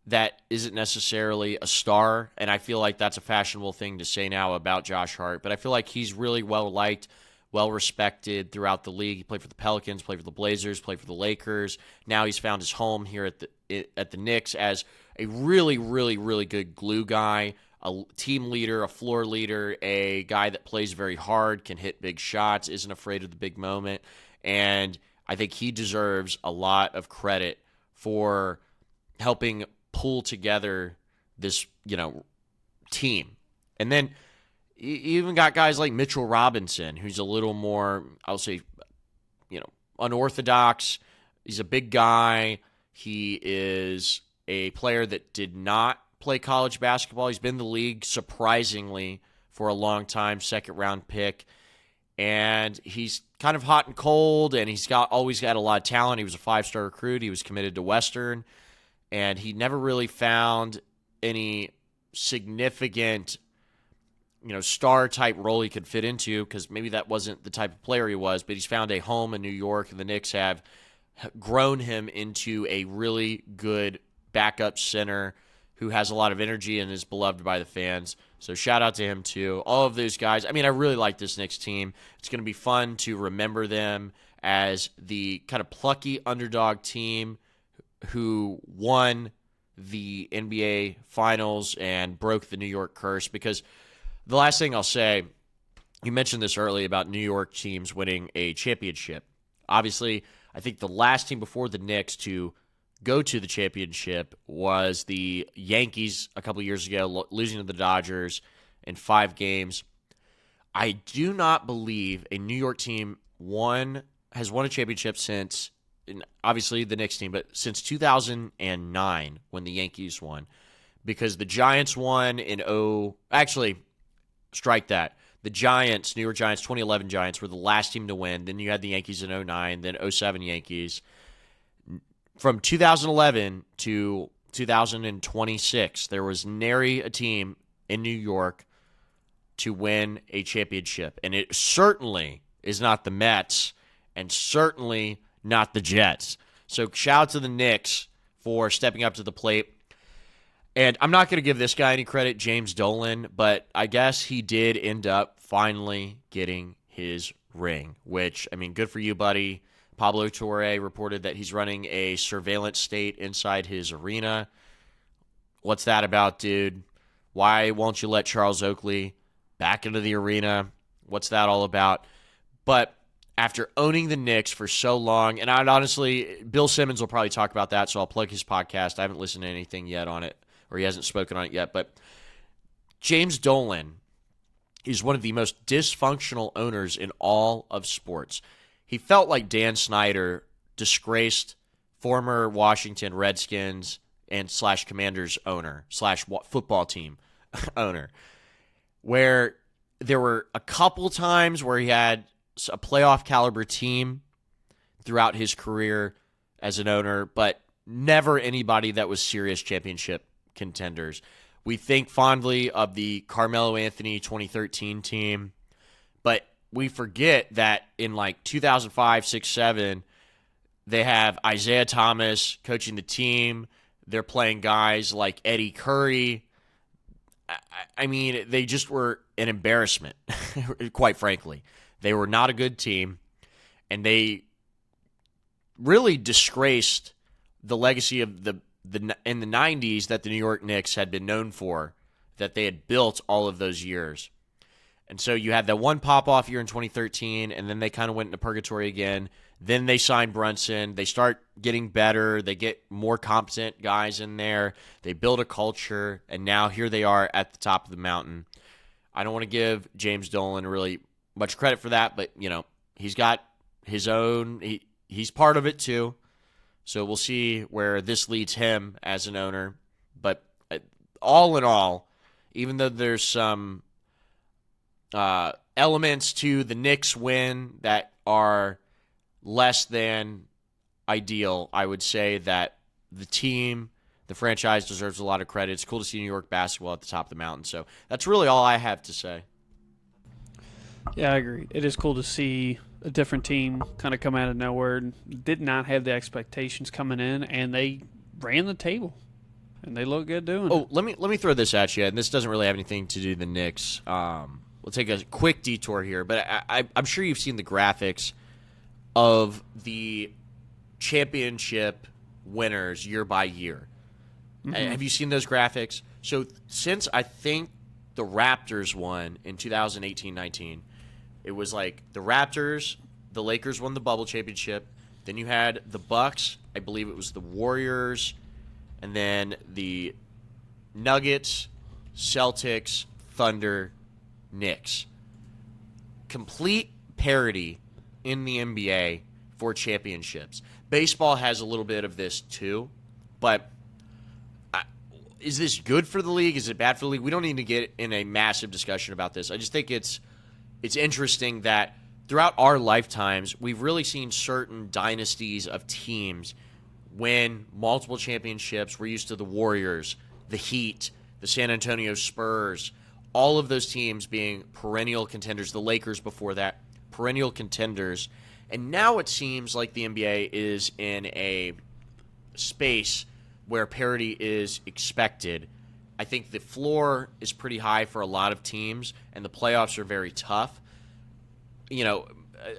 that isn't necessarily a star. And I feel like that's a fashionable thing to say now about Josh Hart. But I feel like he's really well-liked, well-respected throughout the league. He played for the Pelicans, played for the Blazers, played for the Lakers. Now he's found his home here at the Knicks as a really, really, really good glue guy, a team leader, a floor leader, a guy that plays very hard, can hit big shots, isn't afraid of the big moment. And I think he deserves a lot of credit for helping pull together this, team. And then you even got guys like Mitchell Robinson, who's a little more, I'll say, unorthodox. He's a big guy. He is a player that did not play college basketball. He's been in the league, surprisingly, for a long time, second-round pick. And he's kind of hot and cold, and he's always got a lot of talent. He was a 5-star recruit. He was committed to Western, and he never really found any significant star-type role he could fit into because maybe that wasn't the type of player he was, but he's found a home in New York, and the Knicks have grown him into a really good backup center who has a lot of energy and is beloved by the fans. So shout out to him too. All of those guys. I mean, I really like this Knicks team. It's going to be fun to remember them as the kind of plucky underdog team who won the NBA Finals and broke the New York curse. Because the last thing I'll say, you mentioned this earlier about New York teams winning a championship. Obviously, I think the last team before the Knicks to go to the championship was the Yankees a couple years ago, losing to the Dodgers in 5 games. I do not believe a New York team has won a championship since, obviously the Knicks team, but since 2009 when the Yankees won. Because the Giants won in actually, strike that. The Giants, New York Giants, 2011 Giants were the last team to win. Then you had the Yankees in 2009, then 2007 Yankees. From 2011 to 2026, there was nary a team in New York to win a championship. And it certainly is not the Mets and certainly not the Jets. So shout out to the Knicks for stepping up to the plate. And I'm not going to give this guy any credit, James Dolan, but I guess he did end up finally getting his ring, which, I mean, good for you, buddy. Pablo Torre reported that he's running a surveillance state inside his arena. What's that about, dude? Why won't you let Charles Oakley back into the arena? What's that all about? But after owning the Knicks for so long, and I'd honestly, Bill Simmons will probably talk about that, so I'll plug his podcast. I haven't listened to anything yet on it, or he hasn't spoken on it yet, but James Dolan is one of the most dysfunctional owners in all of sports. He felt like Dan Snyder, disgraced former Washington Redskins and / Commanders owner / football team owner, where there were a couple times where he had a playoff caliber team throughout his career as an owner, but never anybody that was serious championship contenders. We think fondly of the Carmelo Anthony 2013 team, but we forget that in like 2005, 6, 7, they have Isaiah Thomas coaching the team. They're playing guys like Eddie Curry. I mean, they just were an embarrassment, quite frankly. They were not a good team, and they really disgraced the legacy of in the 90s that the New York Knicks had been known for, that they had built all of those years. And so you had that one pop-off year in 2013, and then they kind of went into purgatory again. Then they signed Brunson. They start getting better. They get more competent guys in there. They build a culture, and now here they are at the top of the mountain. I don't want to give James Dolan really much credit for that, but, you know, he's got his own. He's part of it too. So we'll see where this leads him as an owner. But all in all, even though there's some elements to the Knicks win that are less than ideal, I would say that the team, the franchise, deserves a lot of credit. It's cool to see New York basketball at the top of the mountain. So that's really all I have to say. Yeah, I agree. It is cool to see a different team kind of come out of nowhere. Did not have the expectations coming in, and they ran the table, and they look good doing it. Let me throw this at you, and this doesn't really have anything to do with the Knicks. We'll take a quick detour here, but I'm sure you've seen the graphics of the championship winners year by year. Mm-hmm. Have you seen those graphics? So since I think the Raptors won in 2018-19, it was like the Raptors, the Lakers won the bubble championship. Then you had the Bucks. I believe it was the Warriors. And then the Nuggets, Celtics, Thunder, Knicks. Complete parity in the NBA for championships. Baseball has a little bit of this too. But is this good for the league? Is it bad for the league? We don't need to get in a massive discussion about this. I just think it's interesting that throughout our lifetimes, we've really seen certain dynasties of teams win multiple championships. We're used to the Warriors, the Heat, the San Antonio Spurs, all of those teams being perennial contenders. The Lakers before that, perennial contenders. And now it seems like the NBA is in a space where parity is expected. I think the floor is pretty high for a lot of teams, and the playoffs are very tough. You know,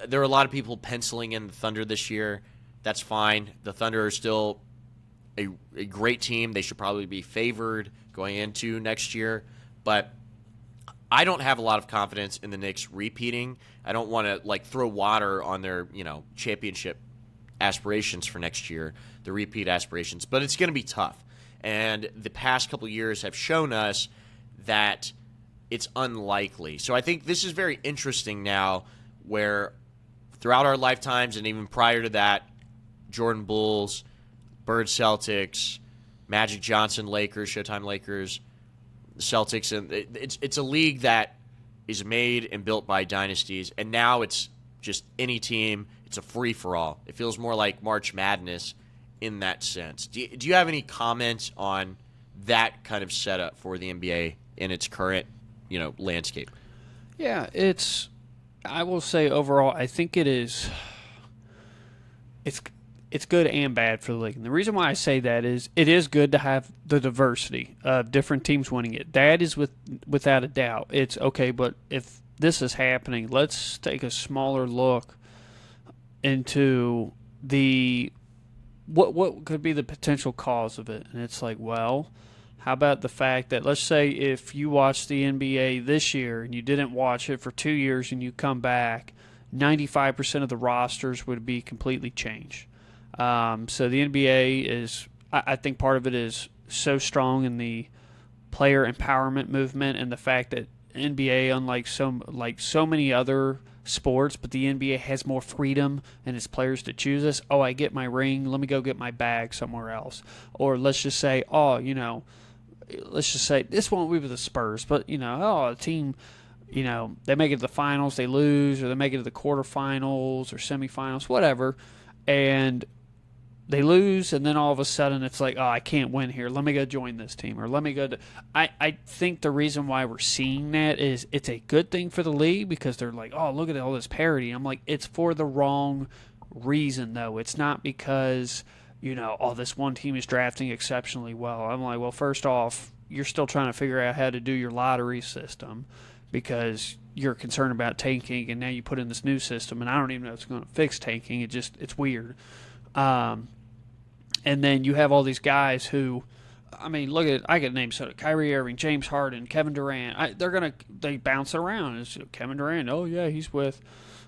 there are a lot of people penciling in the Thunder this year. That's fine. The Thunder are still a great team. They should probably be favored going into next year. But I don't have a lot of confidence in the Knicks repeating. I don't want to like throw water on their, championship aspirations for next year, the repeat aspirations, but it's going to be tough. And the past couple of years have shown us that it's unlikely. So I think this is very interesting now, where throughout our lifetimes and even prior to that, Jordan Bulls, Bird Celtics, Magic Johnson Lakers, Showtime Lakers, Celtics, and it's a league that is made and built by dynasties, and now it's just any team. It's a free-for-all. It feels more like March Madness in that sense. Do you have any comments on that kind of setup for the NBA in its current, landscape? Yeah, I will say overall, I think it's good and bad for the league. And the reason why I say that is it is good to have the diversity of different teams winning it. That is without a doubt. It's okay, but if this is happening, let's take a smaller look into what could be the potential cause of it. And it's like, well, how about the fact that, let's say if you watch the NBA this year and you didn't watch it for 2 years and you come back, 95% of the rosters would be completely changed. So the NBA is, I think part of it is so strong in the player empowerment movement and the fact that NBA, unlike so many other sports, but the NBA has more freedom and its players to choose this. Oh, I get my ring. Let me go get my bag somewhere else. Or let's just say, let's just say this won't be with the Spurs, but a team, they make it to the finals, they lose, or they make it to the quarterfinals or semifinals, whatever, and they lose, and then all of a sudden it's like, oh, I can't win here. Let me go join this team, or let me go to. I think the reason why we're seeing that is it's a good thing for the league because they're like, oh, look at all this parity. I'm like, it's for the wrong reason though. It's not because this one team is drafting exceptionally well. I'm like, well, first off, you're still trying to figure out how to do your lottery system because you're concerned about tanking, and now you put in this new system, and I don't even know if it's going to fix tanking. It's weird. And then you have all these guys who, I could name Kyrie Irving, James Harden, Kevin Durant. They bounce around. It's Kevin Durant. Oh yeah, he's with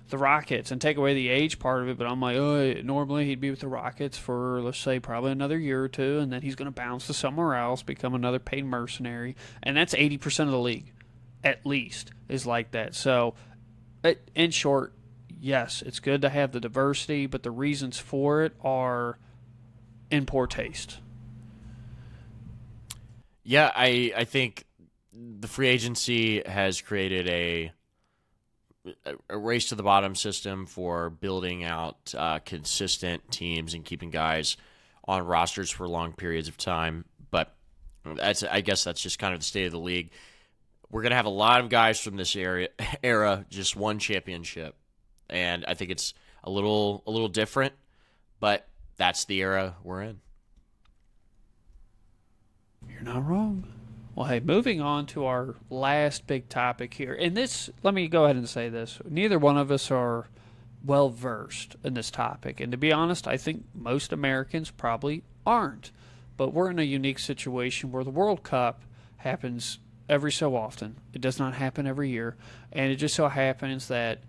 the Rockets, and take away the age part of it. But I'm like, oh, normally he'd be with the Rockets for, let's say, probably another year or two, and then he's going to bounce to somewhere else, become another paid mercenary, and that's 80% of the league, at least, is like that. So, in short, yes, it's good to have the diversity, but the reasons for it are in poor taste. Yeah, I think the free agency has created a race to the bottom system for building out consistent teams and keeping guys on rosters for long periods of time. But I guess that's just kind of the state of the league. We're going to have a lot of guys from this era just won championship. And I think it's a little different, but that's the era we're in. You're not wrong. Well, hey, moving on to our last big topic here. And this, let me go ahead and say this. Neither one of us are well-versed in this topic. And to be honest, I think most Americans probably aren't. But we're in a unique situation where the World Cup happens every so often. It does not happen every year. And it just so happens that,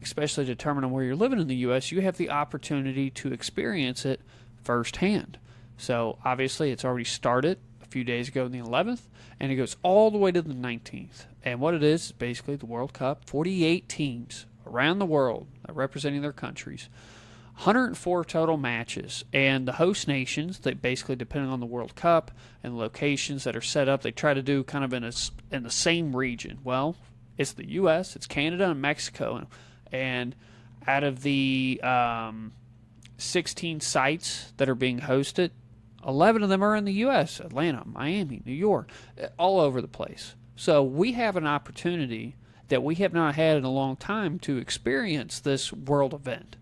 especially determining where you're living in the U.S., you have the opportunity to experience it firsthand. So, obviously, it's already started a few days ago on the 11th, and it goes all the way to the 19th. And what it is basically the World Cup, 48 teams around the world representing their countries, 104 total matches, and the host nations, that basically, depending on the World Cup and the locations that are set up, they try to do kind of in the same region. Well, it's the U.S., it's Canada, and Mexico. And out of the 16 sites that are being hosted, 11 of them are in the U.S., Atlanta, Miami, New York, all over the place. So we have an opportunity that we have not had in a long time to experience this world event.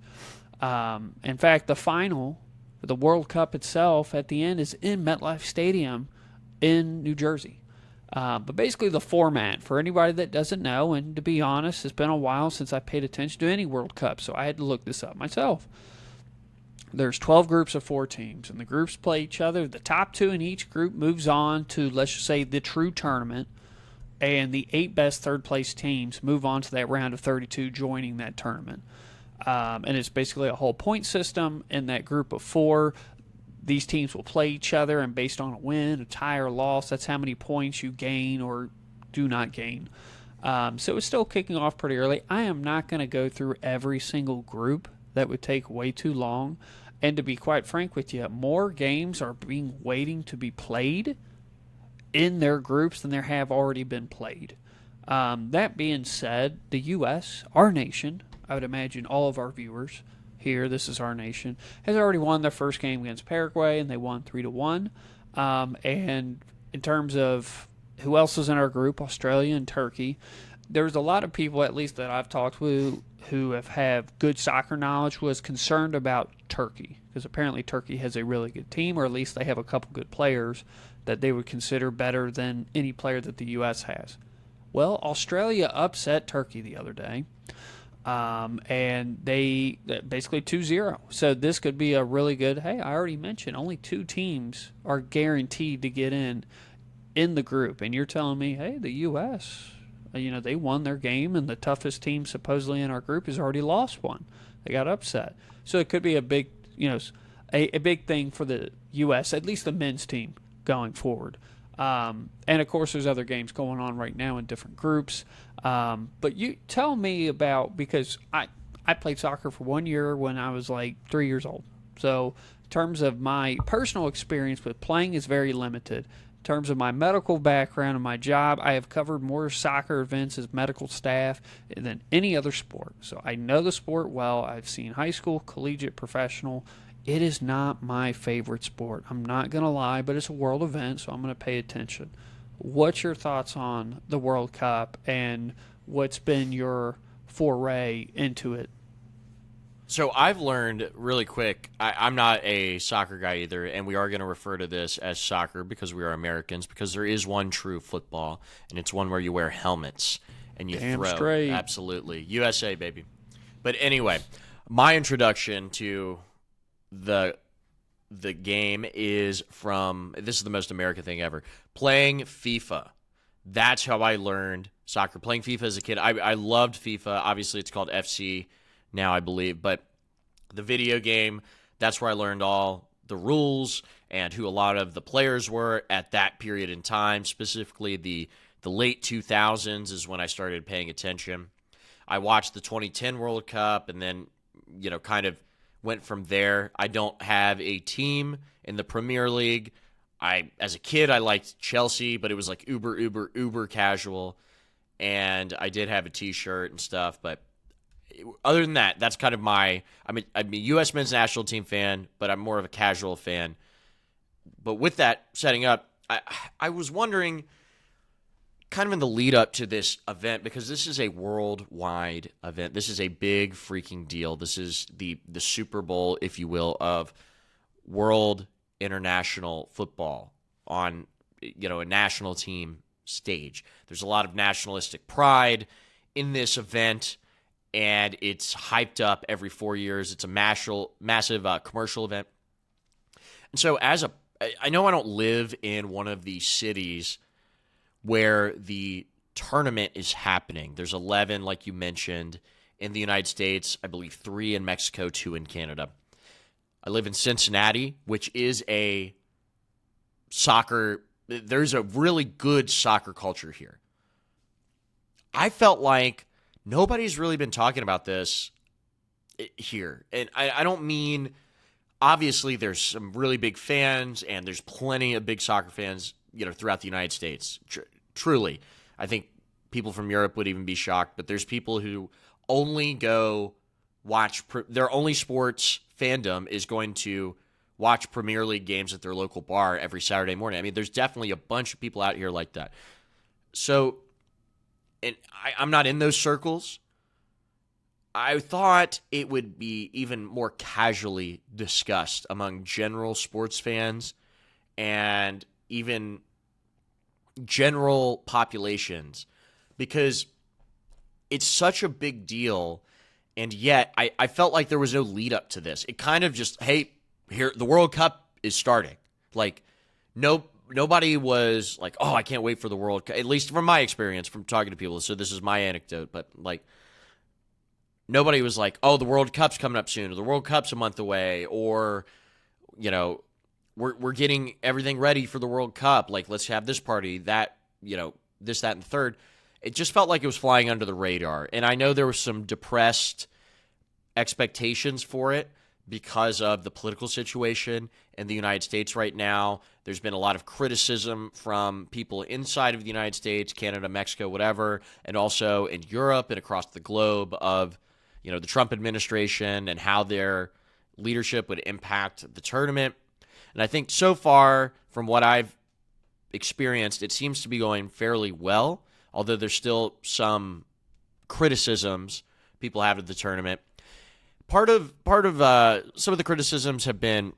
In fact, the final, the World Cup itself, at the end is in MetLife Stadium in New Jersey. But basically the format, for anybody that doesn't know, and to be honest, it's been a while since I paid attention to any World Cup, so I had to look this up myself. There's 12 groups of 4 teams, and the groups play each other. The top 2 in each group moves on to, let's just say, the true tournament, and the 8 best third-place teams move on to that round of 32, joining that tournament. And it's basically a whole point system in that group of 4. These teams will play each other, and based on a win, a tie, or loss, that's how many points you gain or do not gain. So it's still kicking off pretty early. I am not going to go through every single group. That would take way too long. And to be quite frank with you, more games are waiting to be played in their groups than there have already been played. That being said, the U.S., our nation, I would imagine all of our viewers here, this is our nation, has already won their first game against Paraguay, and they won 3-1. And in terms of who else is in our group, Australia and Turkey, there's a lot of people, at least that I've talked with, who have good soccer knowledge, was concerned about Turkey, because apparently Turkey has a really good team, or at least they have a couple good players that they would consider better than any player that the U.S. has. Well, Australia upset Turkey the other day, and they basically 2-0. So this could be a really good, hey, I already mentioned only 2 teams are guaranteed to get in the group, and you're telling me, hey, the U.S., they won their game, and the toughest team supposedly in our group has already lost one. They got upset. So it could be a big, a big thing for the U.S., at least the men's team, going forward. And, of course, there's other games going on right now in different groups. But you tell me about, because I played soccer for 1 year when I was like 3 years old. So in terms of my personal experience with playing is very limited. In terms of my medical background and my job, I have covered more soccer events as medical staff than any other sport. So I know the sport well. I've seen high school, collegiate, professional. It is not my favorite sport. I'm not going to lie, but it's a world event, so I'm going to pay attention. What's your thoughts on the World Cup, and what's been your foray into it? So I've learned really quick, I'm not a soccer guy either, and we are going to refer to this as soccer because we are Americans, because there is one true football, and it's one where you wear helmets and you Damn throw. straight. Absolutely. USA, baby. But anyway, my introduction to the game is from, this is the most American thing ever, playing FIFA. That's how I learned soccer, playing FIFA as a kid. I loved FIFA. Obviously, it's called FC now, I believe, but the video game, that's where I learned all the rules and who a lot of the players were at that period in time. Specifically, the late 2000s is when I started paying attention. I watched the 2010 World Cup and then, kind of went from there. I don't have a team in the Premier League. As a kid, I liked Chelsea, but it was like uber casual, and I did have a t-shirt and stuff, but other than that, that's kind of I'm a U.S. men's national team fan, but I'm more of a casual fan. But with that setting up, I was wondering, kind of in the lead up to this event, because this is a worldwide event. This is a big freaking deal. This is the Super Bowl, if you will, of world international football on a national team stage. There's a lot of nationalistic pride in this event, and it's hyped up every 4 years. It's a massive commercial event. And so I know I don't live in one of the cities where the tournament is happening. There's 11, like you mentioned, in the United States. I believe 3 in Mexico, 2 in Canada. I live in Cincinnati, which is a there's a really good soccer culture here. I felt like nobody's really been talking about this here. And I don't mean, obviously there's some really big fans, and there's plenty of big soccer fans, throughout the United States. Truly. I think people from Europe would even be shocked, but there's people who only go watch, their only sports fandom is going to watch Premier League games at their local bar every Saturday morning. I mean, there's definitely a bunch of people out here like that. So, and I'm not in those circles. I thought it would be even more casually discussed among general sports fans and even general populations, because it's such a big deal, and yet I felt like there was no lead up to this. It kind of just, hey, here the World Cup is starting. Like, no nobody was like, oh, I can't wait for the World Cup, at least from my experience from talking to people. So this is my anecdote, but like nobody was like, oh, the World Cup's coming up soon, or the World Cup's a month away, or, you know, we're getting everything ready for the World Cup. Like, let's have this party, that, you know, this, that, and the third. It just felt like it was flying under the radar. And I know there was some depressed expectations for it because of the political situation in the United States right now. There's been a lot of criticism from people inside of the United States, Canada, Mexico, whatever, and also in Europe and across the globe of, you know, the Trump administration and how their leadership would impact the tournament. And I think so far, from what I've experienced, it seems to be going fairly well, although there's still some criticisms people have of the tournament. Part of some of the criticisms have been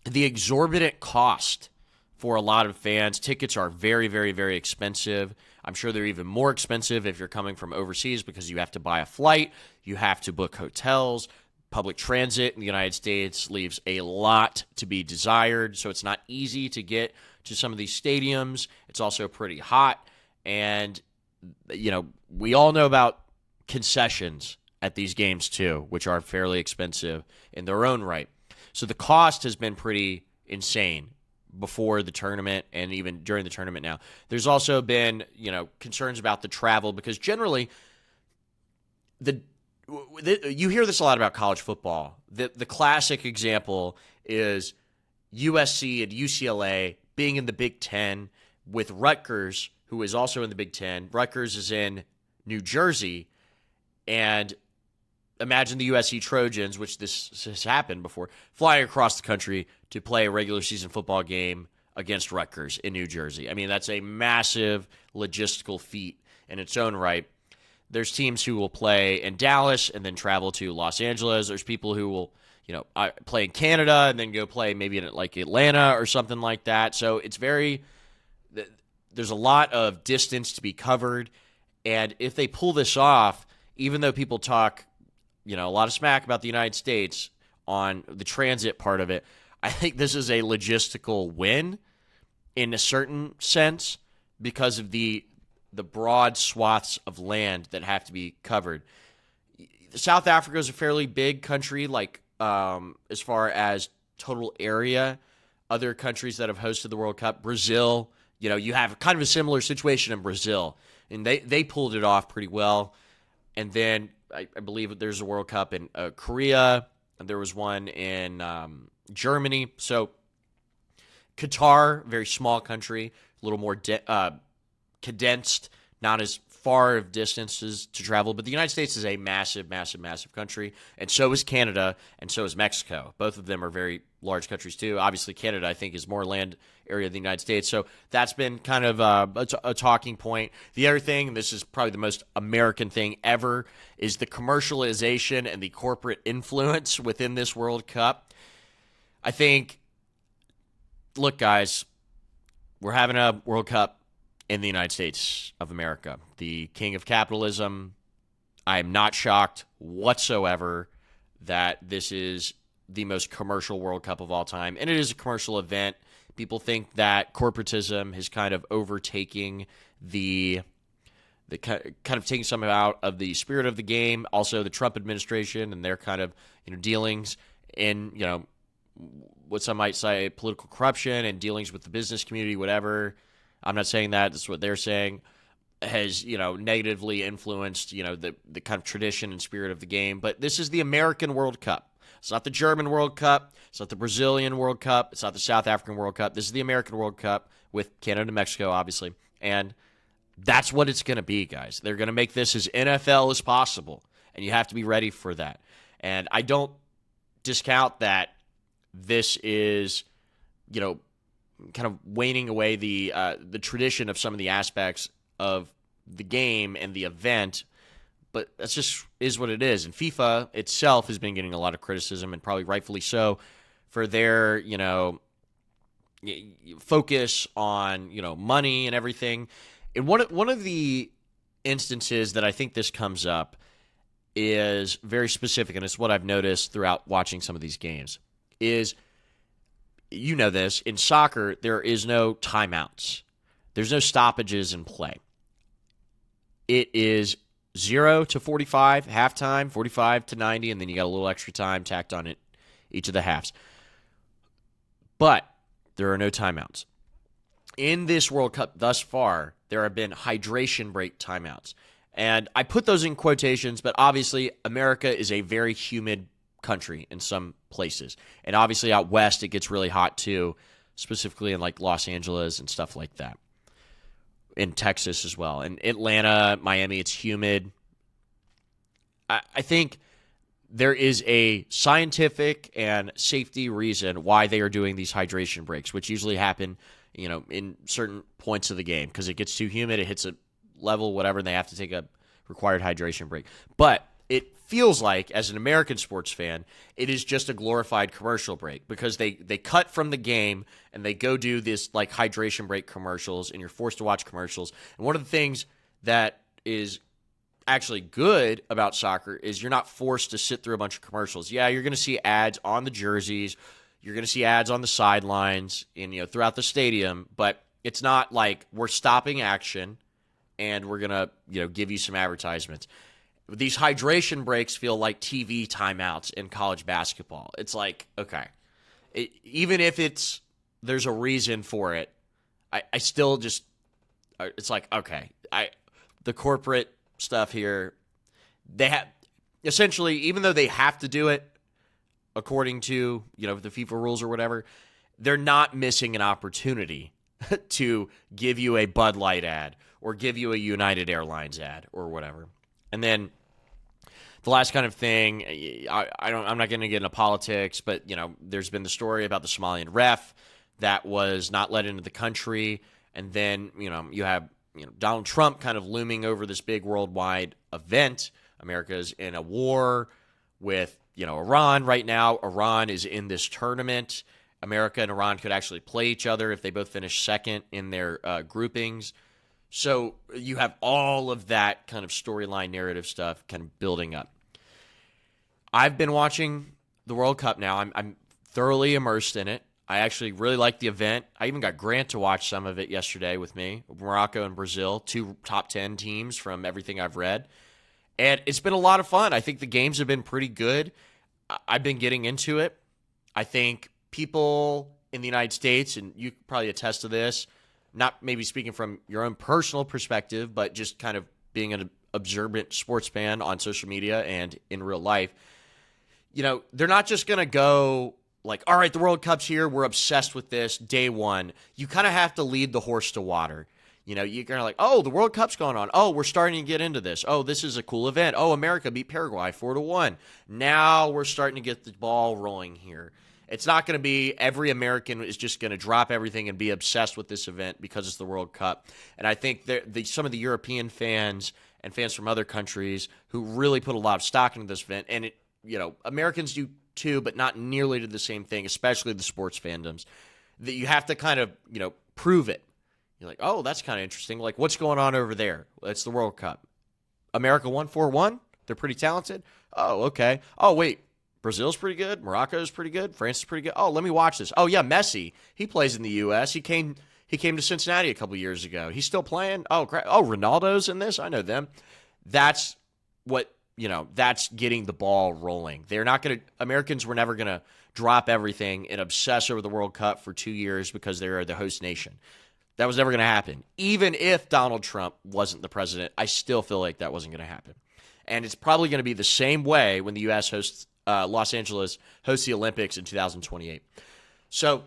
the exorbitant cost for a lot of fans. Tickets are very, very, very expensive. I'm sure they're even more expensive if you're coming from overseas because you have to buy a flight, you have to book hotels. Public transit in the United States leaves a lot to be desired, so it's not easy to get to some of these stadiums. It's also pretty hot, and, you know, we all know about concessions at these games too, which are fairly expensive in their own right. So the cost has been pretty insane before the tournament and even during the tournament now. There's also been, you know, concerns about the travel because generally you hear this a lot about college football. The classic example is USC and UCLA being in the Big Ten with Rutgers, who is also in the Big Ten. Rutgers is in New Jersey, and imagine the USC Trojans, which this has happened before, flying across the country to play a regular season football game against Rutgers in New Jersey. I mean, that's a massive logistical feat in its own right. There's teams who will play in Dallas and then travel to Los Angeles. There's people who will, you know, play in Canada and then go play maybe in like Atlanta or something like that. So it's there's a lot of distance to be covered. And if they pull this off, even though people talk, you know, a lot of smack about the United States on the transit part of it, I think this is a logistical win in a certain sense because of the broad swaths of land that have to be covered. South Africa is a fairly big country, like as far as total area. Other countries that have hosted the World Cup, Brazil, you know, you have kind of a similar situation in Brazil, and they pulled it off pretty well. And then I believe there's a World Cup in Korea, and there was one in Germany. So Qatar, very small country, a little more condensed, not as far of distances to travel. But the United States is a massive, massive, massive country, and so is Canada, and so is Mexico. Both of them are very large countries too. Obviously, Canada, I think, is more land area than the United States. So that's been kind of a talking point. The other thing, and this is probably the most American thing ever, is the commercialization and the corporate influence within this World Cup. I think, look, guys, we're having a World Cup in the United States of America, the king of capitalism. I am not shocked whatsoever that this is the most commercial World Cup of all time, and it is a commercial event. People think that corporatism is kind of overtaking the kind of taking some out of the spirit of the game. Also, the Trump administration and their kind of, you know, dealings in, you know, what some might say political corruption and dealings with the business community, whatever. I'm not saying that. That's what they're saying. Has, you know, negatively influenced, you know, the kind of tradition and spirit of the game. But this is the American World Cup. It's not the German World Cup. It's not the Brazilian World Cup. It's not the South African World Cup. This is the American World Cup with Canada and Mexico, obviously. And that's what it's going to be, guys. They're going to make this as NFL as possible, and you have to be ready for that. And I don't discount that this is, you know, kind of waning away the tradition of some of the aspects of the game and the event, but that's just is what it is. And FIFA itself has been getting a lot of criticism, and probably rightfully so, for their, you know, focus on, you know, money and everything. And one of the instances that I think this comes up is very specific, and it's what I've noticed throughout watching some of these games, is you know this, in soccer, there is no timeouts. There's no stoppages in play. It is 0 to 45, halftime, 45 to 90, and then you got a little extra time tacked on it each of the halves. But there are no timeouts. In this World Cup thus far, there have been hydration break timeouts. And I put those in quotations, but obviously America is a very humid country in some places. And obviously out west it gets really hot too, specifically in like Los Angeles and stuff like that. In Texas as well. In Atlanta, Miami, it's humid. I think there is a scientific and safety reason why they are doing these hydration breaks, which usually happen, in certain points of the game because it gets too humid, it hits a level, whatever, and they have to take a required hydration break. But it feels like, as an American sports fan, it is just a glorified commercial break because they cut from the game and they go do this like hydration break commercials, and you're forced to watch commercials. And one of the things that is actually good about soccer is you're not forced to sit through a bunch of commercials. Yeah, you're going to see ads on the jerseys, you're going to see ads on the sidelines and throughout the stadium, but it's not like we're stopping action and we're going to give you some advertisements. These hydration breaks feel like TV timeouts in college basketball. It's like, okay, even if there's a reason for it, I still just, it's like, okay, the corporate stuff here, they have, essentially, even though they have to do it according to, the FIFA rules or whatever, they're not missing an opportunity to give you a Bud Light ad or give you a United Airlines ad or whatever. And then the last kind of thing, I'm not going to get into politics, but there's been the story about the Somalian ref that was not let into the country, and then you have Donald Trump kind of looming over this big worldwide event. America's in a war with Iran right now. Iran is in this tournament. America and Iran could actually play each other if they both finish second in their groupings. So you have all of that kind of storyline narrative stuff kind of building up. I've been watching the World Cup now. I'm thoroughly immersed in it. I actually really like the event. I even got Grant to watch some of it yesterday with me. Morocco and Brazil, 2 top 10 teams from everything I've read. And it's been a lot of fun. I think the games have been pretty good. I've been getting into it. I think people in the United States, and you probably attest to this, not maybe speaking from your own personal perspective, but just kind of being an observant sports fan on social media and in real life, they're not just going to go like, all right, the World Cup's here, we're obsessed with this, day one. You kind of have to lead the horse to water. You're kind of like, oh, the World Cup's going on. Oh, we're starting to get into this. Oh, this is a cool event. Oh, America beat Paraguay 4-1. Now we're starting to get the ball rolling here. It's not going to be every American is just going to drop everything and be obsessed with this event because it's the World Cup. And I think some of the European fans and fans from other countries who really put a lot of stock into this event, and Americans do too, but not nearly to the same thing, especially the sports fandoms, that you have to kind of, prove it. You're like, oh, that's kind of interesting. Like, what's going on over there? It's the World Cup. America won 4-1. They're pretty talented. Oh, okay. Oh, wait. Brazil's pretty good. Morocco's pretty good. France is pretty good. Oh, let me watch this. Oh, yeah, Messi. He plays in the U.S. He came to Cincinnati a couple years ago. He's still playing. Oh, crap. Oh, Ronaldo's in this. I know them. That's what, that's getting the ball rolling. Americans were never going to drop everything and obsess over the World Cup for 2 years because they're the host nation. That was never going to happen. Even if Donald Trump wasn't the president, I still feel like that wasn't going to happen. And it's probably going to be the same way when the U.S. hosts Los Angeles hosts the Olympics in 2028. So,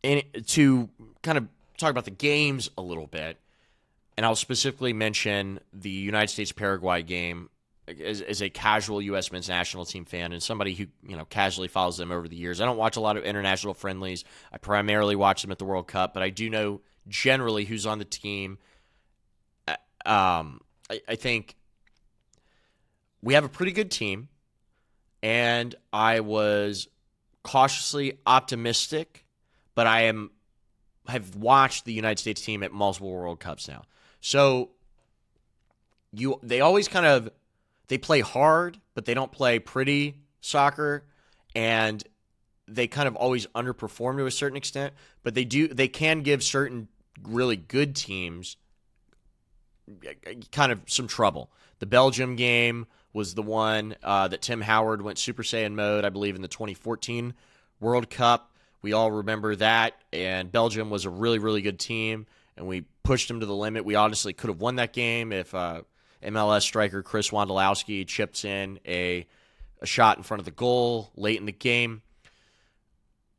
to kind of talk about the games a little bit, and I'll specifically mention the United States-Paraguay game as a casual U.S. men's national team fan and somebody who casually follows them over the years. I don't watch a lot of international friendlies. I primarily watch them at the World Cup, but I do know generally who's on the team. I think we have a pretty good team, and I was cautiously optimistic, but have watched the United States team at multiple World Cups now. So they always kind of they play hard, but they don't play pretty soccer. And they kind of always underperform to a certain extent, but they can give certain really good teams kind of some trouble. The Belgium game was the one that Tim Howard went Super Saiyan mode, I believe, in the 2014 World Cup. We all remember that, and Belgium was a really, really good team, and we pushed them to the limit. We honestly could have won that game if MLS striker Chris Wondolowski chips in a shot in front of the goal late in the game.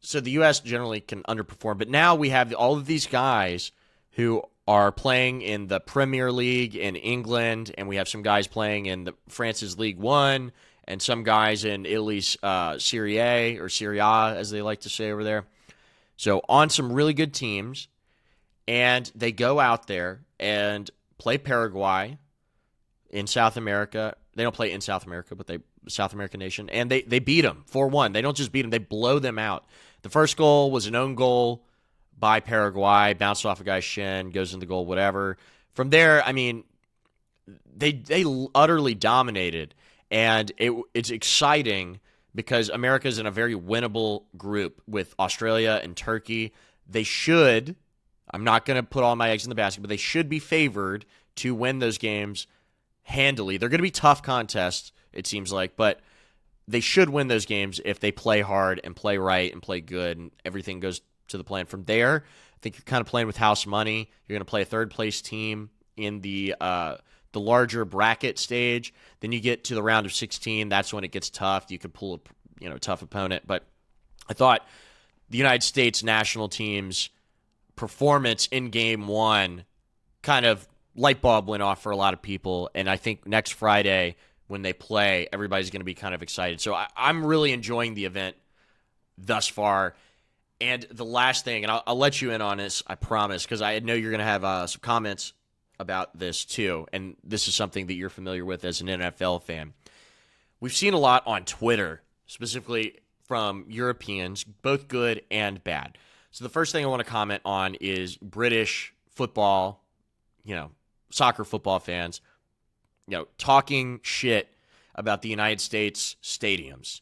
So the U.S. generally can underperform, but now we have all of these guys who are playing in the Premier League in England, and we have some guys playing in France's League One, and some guys in Italy's Serie A, or Serie A, as they like to say over there. So on some really good teams, and they go out there and play Paraguay in South America. They don't play in South America, but South American nation, and they beat them 4-1. They don't just beat them, they blow them out. The first goal was an own goal by Paraguay, bounced off a guy's shin, goes into goal, whatever. From there, I mean, they utterly dominated, and it's exciting because America's in a very winnable group with Australia and Turkey. They should, I'm not going to put all my eggs in the basket, but they should be favored to win those games handily. They're going to be tough contests, it seems like, but they should win those games if they play hard and play right and play good, and everything goes to the plan. From there, I think you're kind of playing with house money. You're going to play a third-place team in the larger bracket stage. Then you get to the round of 16. That's when it gets tough. You could pull a tough opponent. But I thought the United States national team's performance in Game 1 kind of light bulb went off for a lot of people. And I think next Friday when they play, everybody's going to be kind of excited. So I'm really enjoying the event thus far. And the last thing, and I'll let you in on this, I promise, because I know you're going to have some comments about this too, and this is something that you're familiar with as an NFL fan. We've seen a lot on Twitter, specifically from Europeans, both good and bad. So the first thing I want to comment on is British football, soccer football fans, talking shit about the United States stadiums.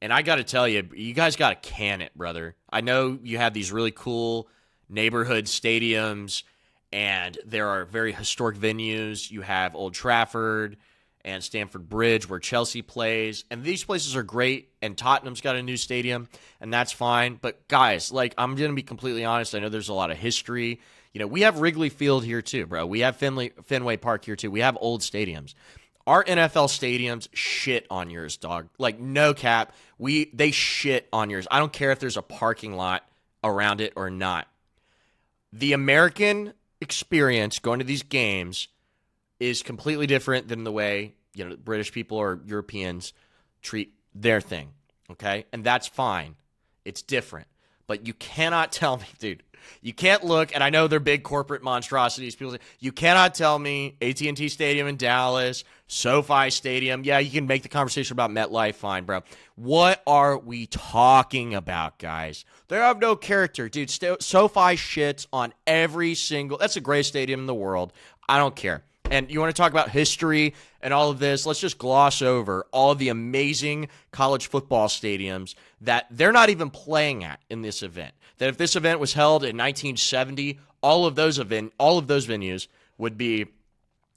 And I got to tell you, you guys got to can it, brother. I know you have these really cool neighborhood stadiums, and there are very historic venues. You have Old Trafford and Stamford Bridge where Chelsea plays, and these places are great, and Tottenham's got a new stadium, and that's fine. But guys, I'm going to be completely honest. I know there's a lot of history. We have Wrigley Field here too, bro. We have Fenway Park here too. We have old stadiums. Our NFL stadiums shit on yours, dog. No cap. They shit on yours. I don't care if there's a parking lot around it or not. The American experience going to these games is completely different than the way, British people or Europeans treat their thing, okay? And that's fine. It's different. But you cannot tell me, dude, you can't look, and I know they're big corporate monstrosities. People say, you cannot tell me AT&T Stadium in Dallas, SoFi Stadium. Yeah, you can make the conversation about MetLife, fine, bro. What are we talking about, guys? They have no character, dude. SoFi shits on every single. That's the greatest stadium in the world. I don't care. And you want to talk about history and all of this, let's just gloss over all of the amazing college football stadiums that they're not even playing at in this event. That if this event was held in 1970, all of those venues would be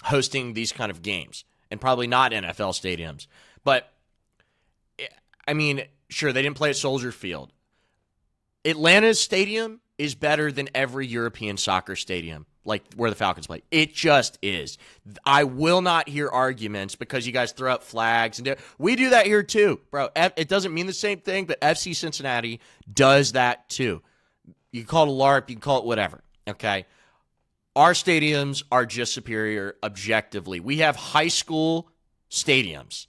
hosting these kind of games, and probably not NFL stadiums. But, I mean, sure, they didn't play at Soldier Field. Atlanta's stadium is better than every European soccer stadium, like where the Falcons play. It just is. I will not hear arguments because you guys throw up flags. We do that here too, bro. It doesn't mean the same thing, but FC Cincinnati does that too. You can call it a LARP, you can call it whatever, okay? Our stadiums are just superior objectively. We have high school stadiums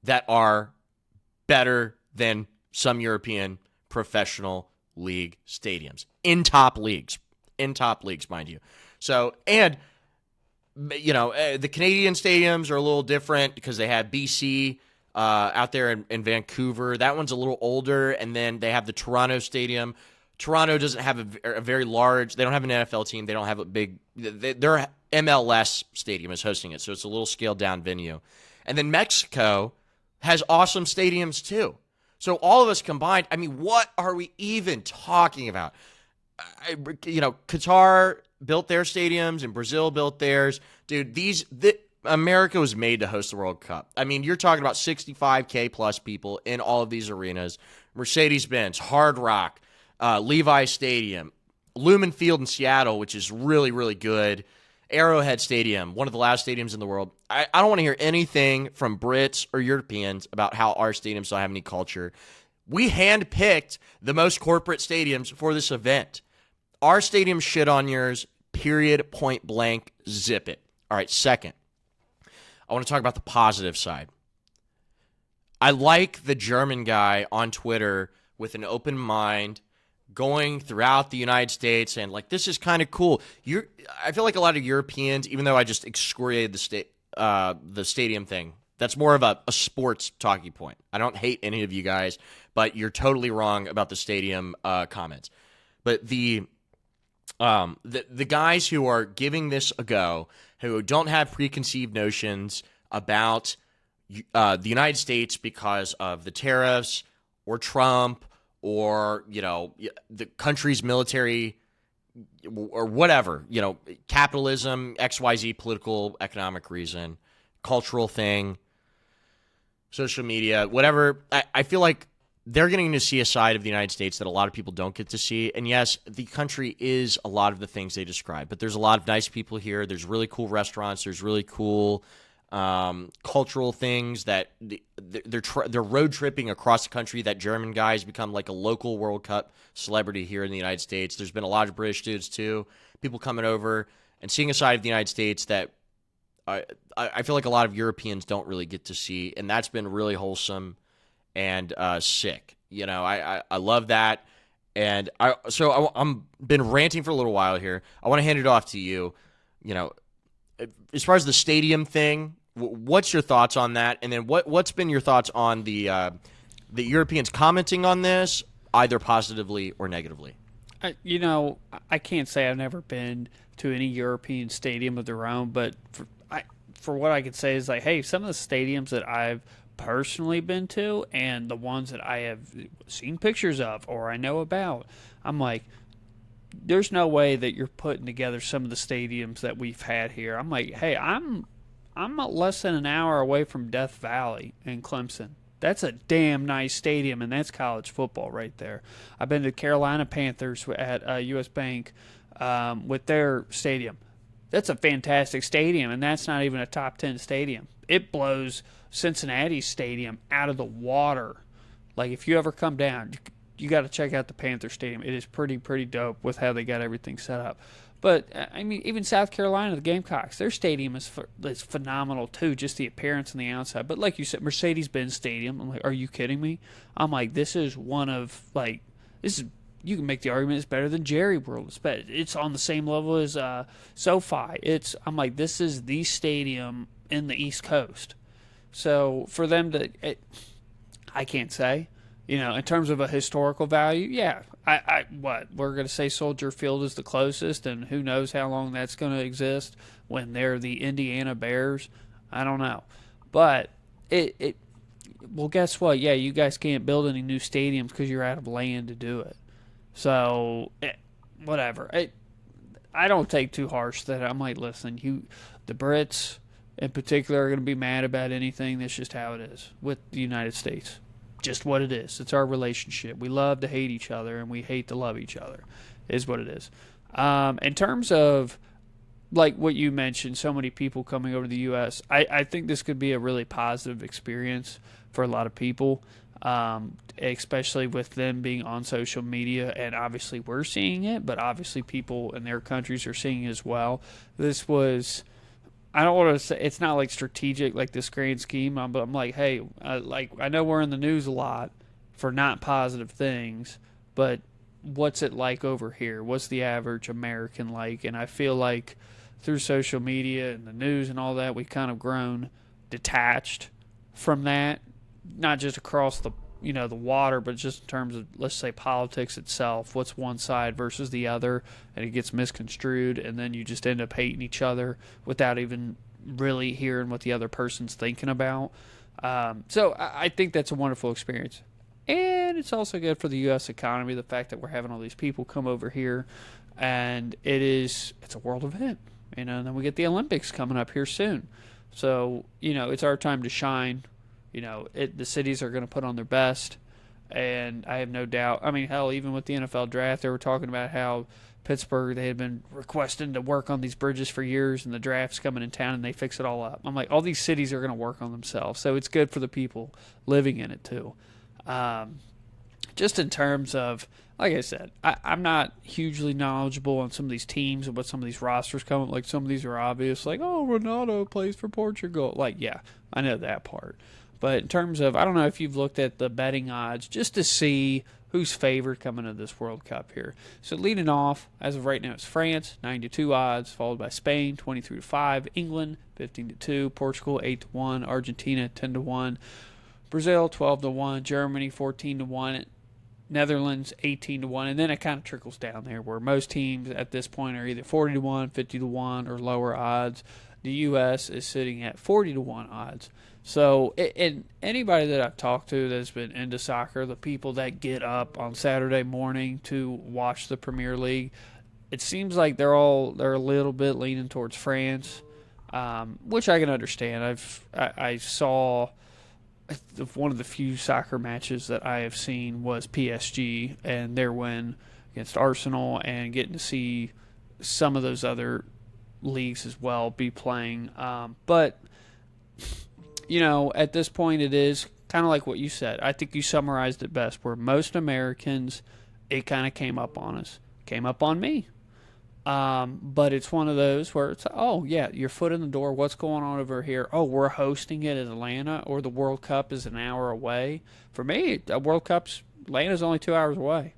that are better than some European professional league stadiums in top leagues, mind you. So, and the Canadian stadiums are a little different because they have BC out there in Vancouver. That one's a little older, and then they have the Toronto Stadium. Toronto doesn't have a very large. They don't have an NFL team. They don't have a big. Their MLS stadium is hosting it, so it's a little scaled down venue. And then Mexico has awesome stadiums too. So all of us combined, I mean, what are we even talking about? Qatar built their stadiums and Brazil built theirs. Dude, America was made to host the World Cup. I mean, you're talking about 65K plus people in all of these arenas. Mercedes-Benz, Hard Rock, Levi Stadium, Lumen Field in Seattle, which is really, really good. Arrowhead Stadium, one of the last stadiums in the world. I don't want to hear anything from Brits or Europeans about how our stadiums don't have any culture. We handpicked the most corporate stadiums for this event. Our stadium shit on yours, period, point blank, zip it. All right, second, I want to talk about the positive side. I like the German guy on Twitter with an open mind going throughout the United States and like, this is kind of cool. I feel like a lot of Europeans, even though I just excoriated the stadium thing, that's more of a sports talking point. I don't hate any of you guys, but you're totally wrong about the stadium comments. But the guys who are giving this a go, who don't have preconceived notions about the United States because of the tariffs or Trump or, the country's military or whatever, capitalism, XYZ, political, economic reason, cultural thing, social media, whatever. I feel like they're getting to see a side of the United States that a lot of people don't get to see. And yes, the country is a lot of the things they describe, but there's a lot of nice people here. There's really cool restaurants. There's really cool cultural things that they're road tripping across the country. That German guy's become like a local World Cup celebrity here in the United States. There's been a lot of British dudes too, people coming over and seeing a side of the United States that I feel like a lot of Europeans don't really get to see, and that's been really wholesome and sick. I love that, and I'm been ranting for a little while here. I want to hand it off to you. As far as the stadium thing, what's your thoughts on that? And then what's been your thoughts on the Europeans commenting on this, either positively or negatively? I can't say I've never been to any European stadium of their own, but for what I could say is like, hey, some of the stadiums that I've personally been to and the ones that I have seen pictures of or I know about, I'm like, there's no way that you're putting together some of the stadiums that we've had here. I'm like, hey, I'm less than an hour away from Death Valley in Clemson. That's a damn nice stadium, and that's college football right there. I've been to Carolina Panthers at U.S. Bank with their stadium. That's a fantastic stadium, and that's not even a top 10 stadium. It blows Cincinnati's stadium out of the water. Like, if you ever come down, you got to check out the Panther Stadium. It is pretty dope with how they got everything set up. But, I mean, even South Carolina, the Gamecocks, their stadium is phenomenal, too, just the appearance on the outside. But like you said, Mercedes-Benz Stadium, I'm like, are you kidding me? I'm like, this is one of, like, you can make the argument it's better than Jerry World. It's on the same level as SoFi. I'm like, this is the stadium in the East Coast. So for them I can't say. In terms of a historical value, yeah. We're going to say Soldier Field is the closest, and who knows how long that's going to exist when they're the Indiana Bears. I don't know. But well, guess what? Yeah, you guys can't build any new stadiums because you're out of land to do it. So, whatever. I don't take too harsh that. I'm like, listen, the Brits in particular are going to be mad about anything. That's just how it is with the United States. Just what it is. It's our relationship. We love to hate each other, and we hate to love each other, is what it is. In terms of, like what you mentioned, so many people coming over to the U.S., I think this could be a really positive experience for a lot of people, especially with them being on social media, and obviously we're seeing it, but obviously people in their countries are seeing it as well. This was... I don't want to say it's not like strategic, like this grand scheme, but I'm like, hey, I know we're in the news a lot for not positive things, but what's it like over here? What's the average American like? And I feel like through social media and the news and all that, we've kind of grown detached from that, not just across the water, but just in terms of, let's say, politics itself. What's one side versus the other, and it gets misconstrued, and then you just end up hating each other without even really hearing what the other person's thinking about. So I think that's a wonderful experience. And it's also good for the U.S. economy, the fact that we're having all these people come over here. And it's a world event. And then we get the Olympics coming up here soon. So, it's our time to shine. The cities are going to put on their best. And I have no doubt. I mean, hell, even with the NFL draft, they were talking about how Pittsburgh, they had been requesting to work on these bridges for years, and the draft's coming in town, and they fix it all up. I'm like, all these cities are going to work on themselves. So it's good for the people living in it, too. Just in terms of, like I said, I'm not hugely knowledgeable on some of these teams and what some of these rosters come. Like, some of these are obvious, like, oh, Ronaldo plays for Portugal. Like, yeah, I know that part. But in terms of, I don't know if you've looked at the betting odds just to see who's favored coming to this World Cup here. So leading off, as of right now, it's France, 9-2 odds, followed by Spain, 23-5, England, 15-2, Portugal, 8-1, Argentina, 10-1, Brazil, 12-1, Germany, 14-1, Netherlands, 18-1, and then it kind of trickles down there where most teams at this point are either 40-1, 50-1, or lower odds. The U.S. is sitting at 40-1 odds. So, and anybody that I've talked to that's been into soccer, the people that get up on Saturday morning to watch the Premier League, it seems like they're a little bit leaning towards France, which I can understand. I saw one of the few soccer matches that I have seen was PSG and their win against Arsenal, and getting to see some of those other leagues as well be playing. But at this point, it is kind of like what you said. I think you summarized it best, where most Americans, it kind of came up on us, came up on me. But it's one of those where it's, oh, yeah, your foot in the door. What's going on over here? Oh, we're hosting it in Atlanta, or the World Cup is an hour away. For me, the World Cup's Atlanta's only 2 hours away.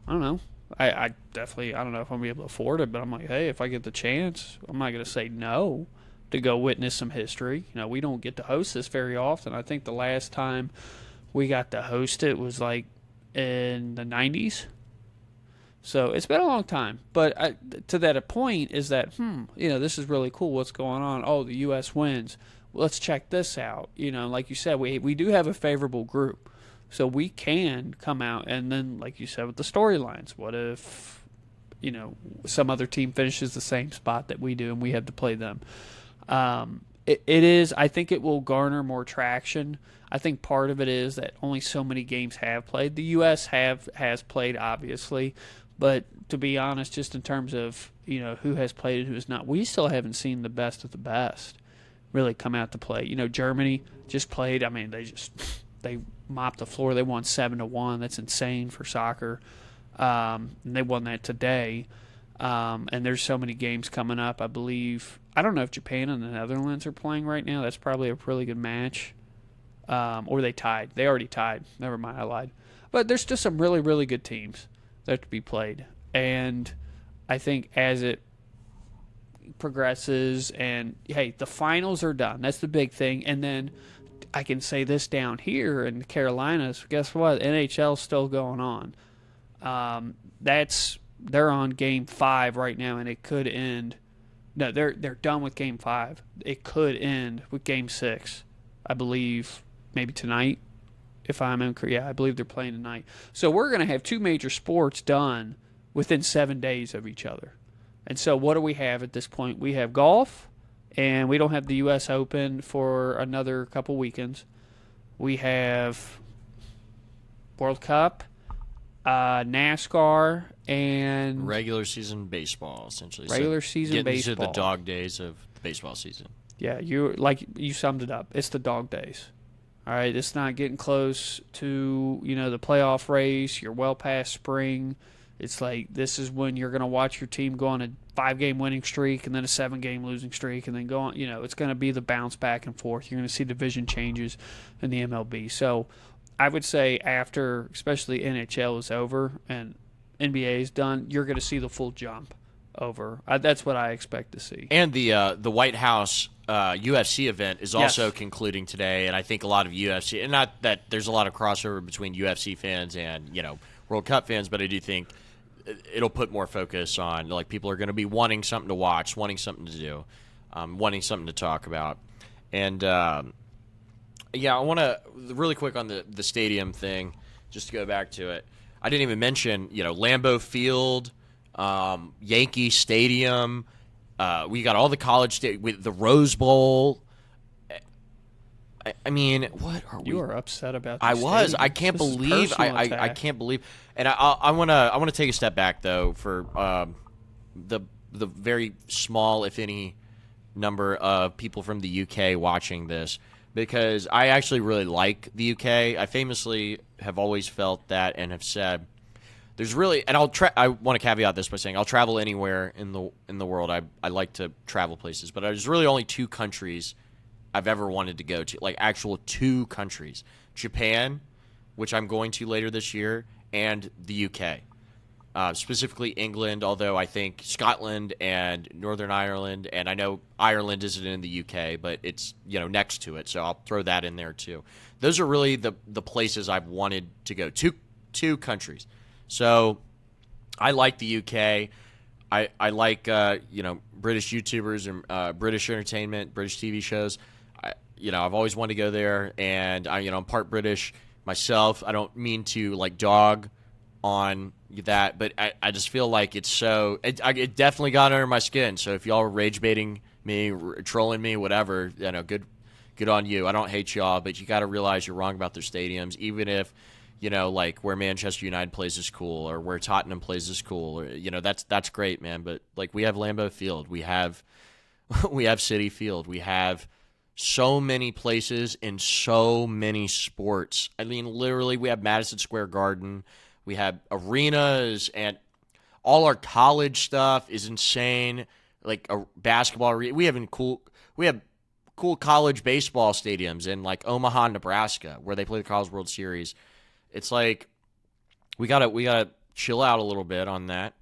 I don't know. I definitely, I don't know if I'm going to be able to afford it, but I'm like, hey, if I get the chance, I'm not going to say no to go witness some history. We don't get to host this very often. I think the last time we got to host it was like in the 90s. So it's been a long time. But to that point is that, this is really cool. What's going on? Oh, the U.S. wins. Well, let's check this out. Like you said, we do have a favorable group. So we can come out and then, like you said, with the storylines. What if, some other team finishes the same spot that we do and we have to play them? It is, I think it will garner more traction. I think part of it is that only so many games have played. The U.S. has played, obviously. But to be honest, just in terms of, who has played and who has not, we still haven't seen the best of the best really come out to play. Germany just played. I mean, they mopped the floor. They won 7-1. That's insane for soccer. And they won that today. And there's so many games coming up. I believe, I don't know if Japan and the Netherlands are playing right now. That's probably a really good match. Or they tied. They already tied. Never mind, I lied. But there's just some really, really good teams that to be played. And I think as it progresses, and hey, the finals are done. That's the big thing. And then I can say this down here in the Carolinas, guess what? NHL's still going on. They're on game 5 right now, and it could end. No, they're done with game 5. It could end with game 6, I believe, maybe tonight. If I'm incorrect, yeah, I believe they're playing tonight. So we're going to have 2 major sports done within 7 days of each other. And so what do we have at this point? We have golf, and we don't have the U.S. Open for another couple weekends. We have World Cup, NASCAR, and regular season baseball, essentially. Regular season baseball. Getting to the dog days of the baseball season. Yeah, you summed it up. It's the dog days. All right, it's not getting close to, the playoff race. You're well past spring. It's like this is when you're going to watch your team go on a 5-game winning streak and then a 7-game losing streak and then go on. It's going to be the bounce back and forth. You're going to see division changes in the MLB. So I would say after, especially NHL is over and NBA is done, you're going to see the full jump over. That's what I expect to see. And the White House UFC event is also concluding today, and I think a lot of UFC, and not that there's a lot of crossover between UFC fans and World Cup fans, but I do think it'll put more focus on, like, people are going to be wanting something to watch, wanting something to do, wanting something to talk about. And Yeah, I want to really quick on the stadium thing, just to go back to it. I didn't even mention, Lambeau Field, Yankee Stadium. We got all the college with the Rose Bowl. I mean, what are You we? are upset about I these was. I stadiums. can't This is believe. personal I attack. can't believe. And I want to take a step back though for the very small, if any, number of people from the UK watching this, because I actually really like the UK. I famously have always felt that and have said there's really, and I want to caveat this by saying I'll travel anywhere in the world. I like to travel places, but there's really only two countries I've ever wanted to go to, like actual two countries: Japan, which I'm going to later this year, and the UK. Specifically England, although I think Scotland and Northern Ireland, and I know Ireland isn't in the UK, but it's next to it, so I'll throw that in there too. Those are really the places I've wanted to go. Two countries. So I like the UK. I like British YouTubers and British entertainment, British TV shows. I've always wanted to go there, and I'm part British myself. I don't mean to dog on that, but I just feel like it's so it definitely got under my skin. So if y'all are rage baiting me, trolling me, whatever, good on you. I don't hate y'all, but you got to realize you're wrong about their stadiums, even if where Manchester United plays is cool, or where Tottenham plays is cool, or that's great, man. But we have Lambeau Field, we have we have City Field, we have so many places in so many sports. I mean, literally, we have Madison Square Garden. We have arenas, and all our college stuff is insane. Like a basketball arena. We have cool college baseball stadiums in Omaha, Nebraska, where they play the College World Series. It's like we gotta chill out a little bit on that.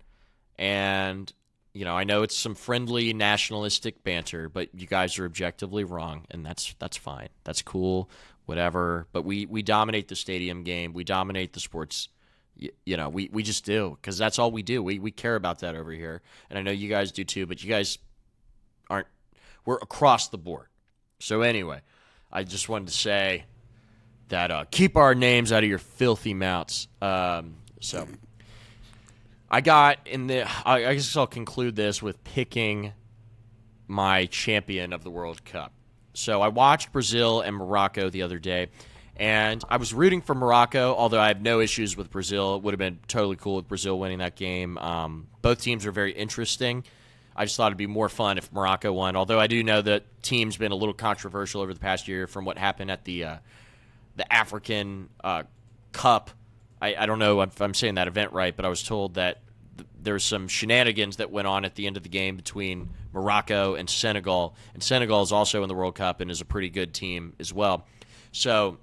And I know it's some friendly nationalistic banter, but you guys are objectively wrong, and that's fine. That's cool, whatever. But we dominate the stadium game. We dominate the sports. We just do, because that's all we do. We care about that over here, and I know you guys do too. But you guys aren't. We're across the board. So anyway, I just wanted to say that keep our names out of your filthy mouths. So. I guess I'll conclude this with picking my champion of the World Cup. So I watched Brazil and Morocco the other day, and I was rooting for Morocco, although I have no issues with Brazil. It would have been totally cool with Brazil winning that game. Both teams are very interesting. I just thought it'd be more fun if Morocco won, although I do know that team's been a little controversial over the past year from what happened at the African Cup. I don't know if I'm saying that event right, but I was told that there's some shenanigans that went on at the end of the game between Morocco and Senegal. And Senegal is also in the World Cup and is a pretty good team as well. So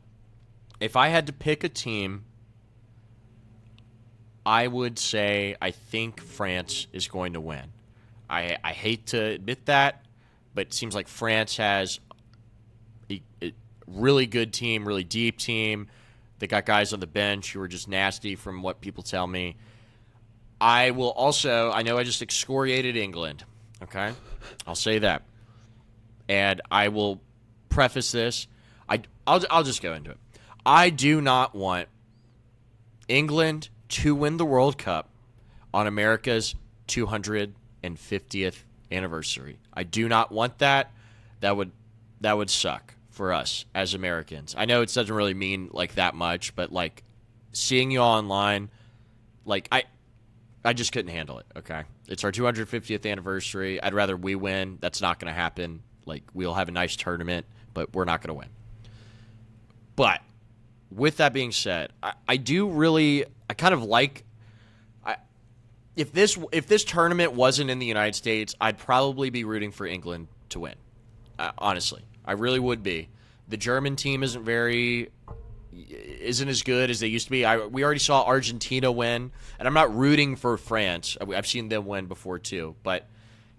if I had to pick a team, I would say I think France is going to win. I hate to admit that, but it seems like France has a really good team, really deep team. They got guys on the bench who are just nasty from what people tell me. I will also, I know I just excoriated England, okay? I'll say that. And I will preface this. I'll just go into it. I do not want England to win the World Cup on America's 250th anniversary. I do not want that. That would suck for us as Americans. I know it doesn't really mean that much, but seeing you all online, I just couldn't handle it. Okay, it's our 250th anniversary. I'd rather we win. That's not going to happen. We'll have a nice tournament, but we're not going to win. But with that being said, I kind of like. If this tournament wasn't in the United States, I'd probably be rooting for England to win. Honestly, I really would be. The German team isn't as good as they used to be. We already saw Argentina win, and I'm not rooting for France. I've seen them win before too, but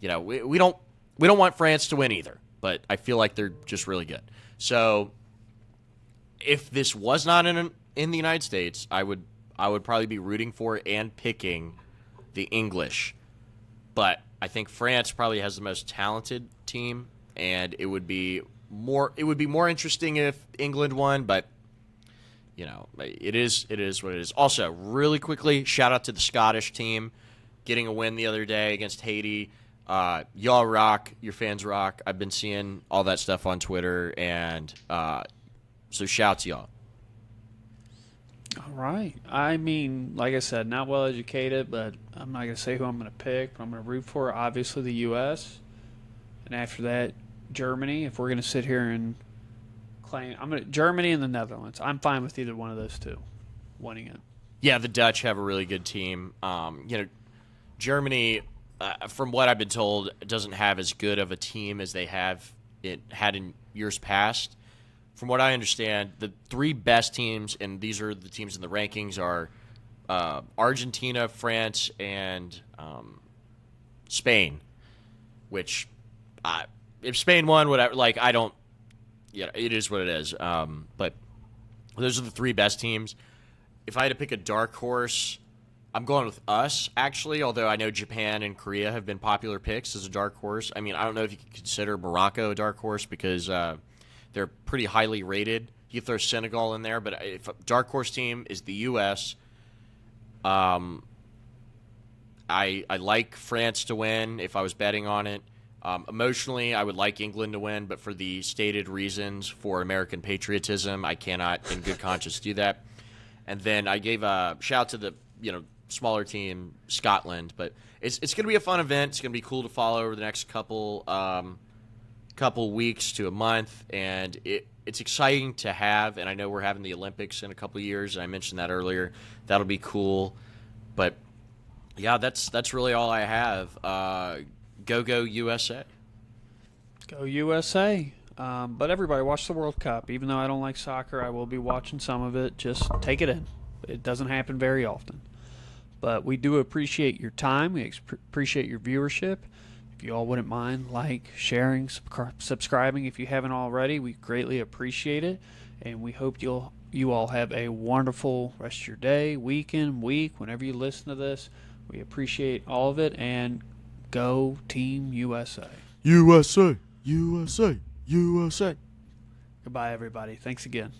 we don't want France to win either. But I feel like they're just really good. So if this was not in the United States, I would probably be rooting for and picking the English. But I think France probably has the most talented team, and it would be It would be more interesting if England won, but it is what it is. Also, really quickly, shout out to the Scottish team getting a win the other day against Haiti. Y'all rock. Your fans rock. I've been seeing all that stuff on Twitter, and so shout to y'all. All right. I mean, like I said, not well educated, but I'm not going to say who I'm going to pick. But I'm going to root for, obviously, the U.S. And after that, Germany. If we're going to sit here and claim, Germany and the Netherlands. I'm fine with either one of those two winning it. Yeah, the Dutch have a really good team. Germany, from what I've been told, doesn't have as good of a team as they had in years past. From what I understand, the three best teams, and these are the teams in the rankings, are Argentina, France, and Spain. Which, if Spain won, whatever, I don't. Yeah, it is what it is. But those are the three best teams. If I had to pick a dark horse, I'm going with us, actually, although I know Japan and Korea have been popular picks as a dark horse. I mean, I don't know if you could consider Morocco a dark horse because they're pretty highly rated. You throw Senegal in there, but if a dark horse team is the U.S., I like France to win if I was betting on it. Emotionally, I would like England to win, but for the stated reasons for American patriotism, I cannot in good conscience do that. And then I gave a shout to the smaller team, Scotland. But it's going to be a fun event. It's going to be cool to follow over the next couple weeks to a month, and it's exciting to have. And I know we're having the Olympics in a couple of years, and I mentioned that earlier. That'll be cool. But yeah, that's really all I have. Go USA. Go USA. But everybody, watch the World Cup. Even though I don't like soccer, I will be watching some of it. Just take it in. It doesn't happen very often. But we do appreciate your time. We appreciate your viewership. If you all wouldn't mind, sharing, subscribing if you haven't already, we greatly appreciate it. And we hope you all have a wonderful rest of your day, weekend, week, whenever you listen to this. We appreciate all of it. And go Team USA. USA, USA, USA. Goodbye, everybody. Thanks again.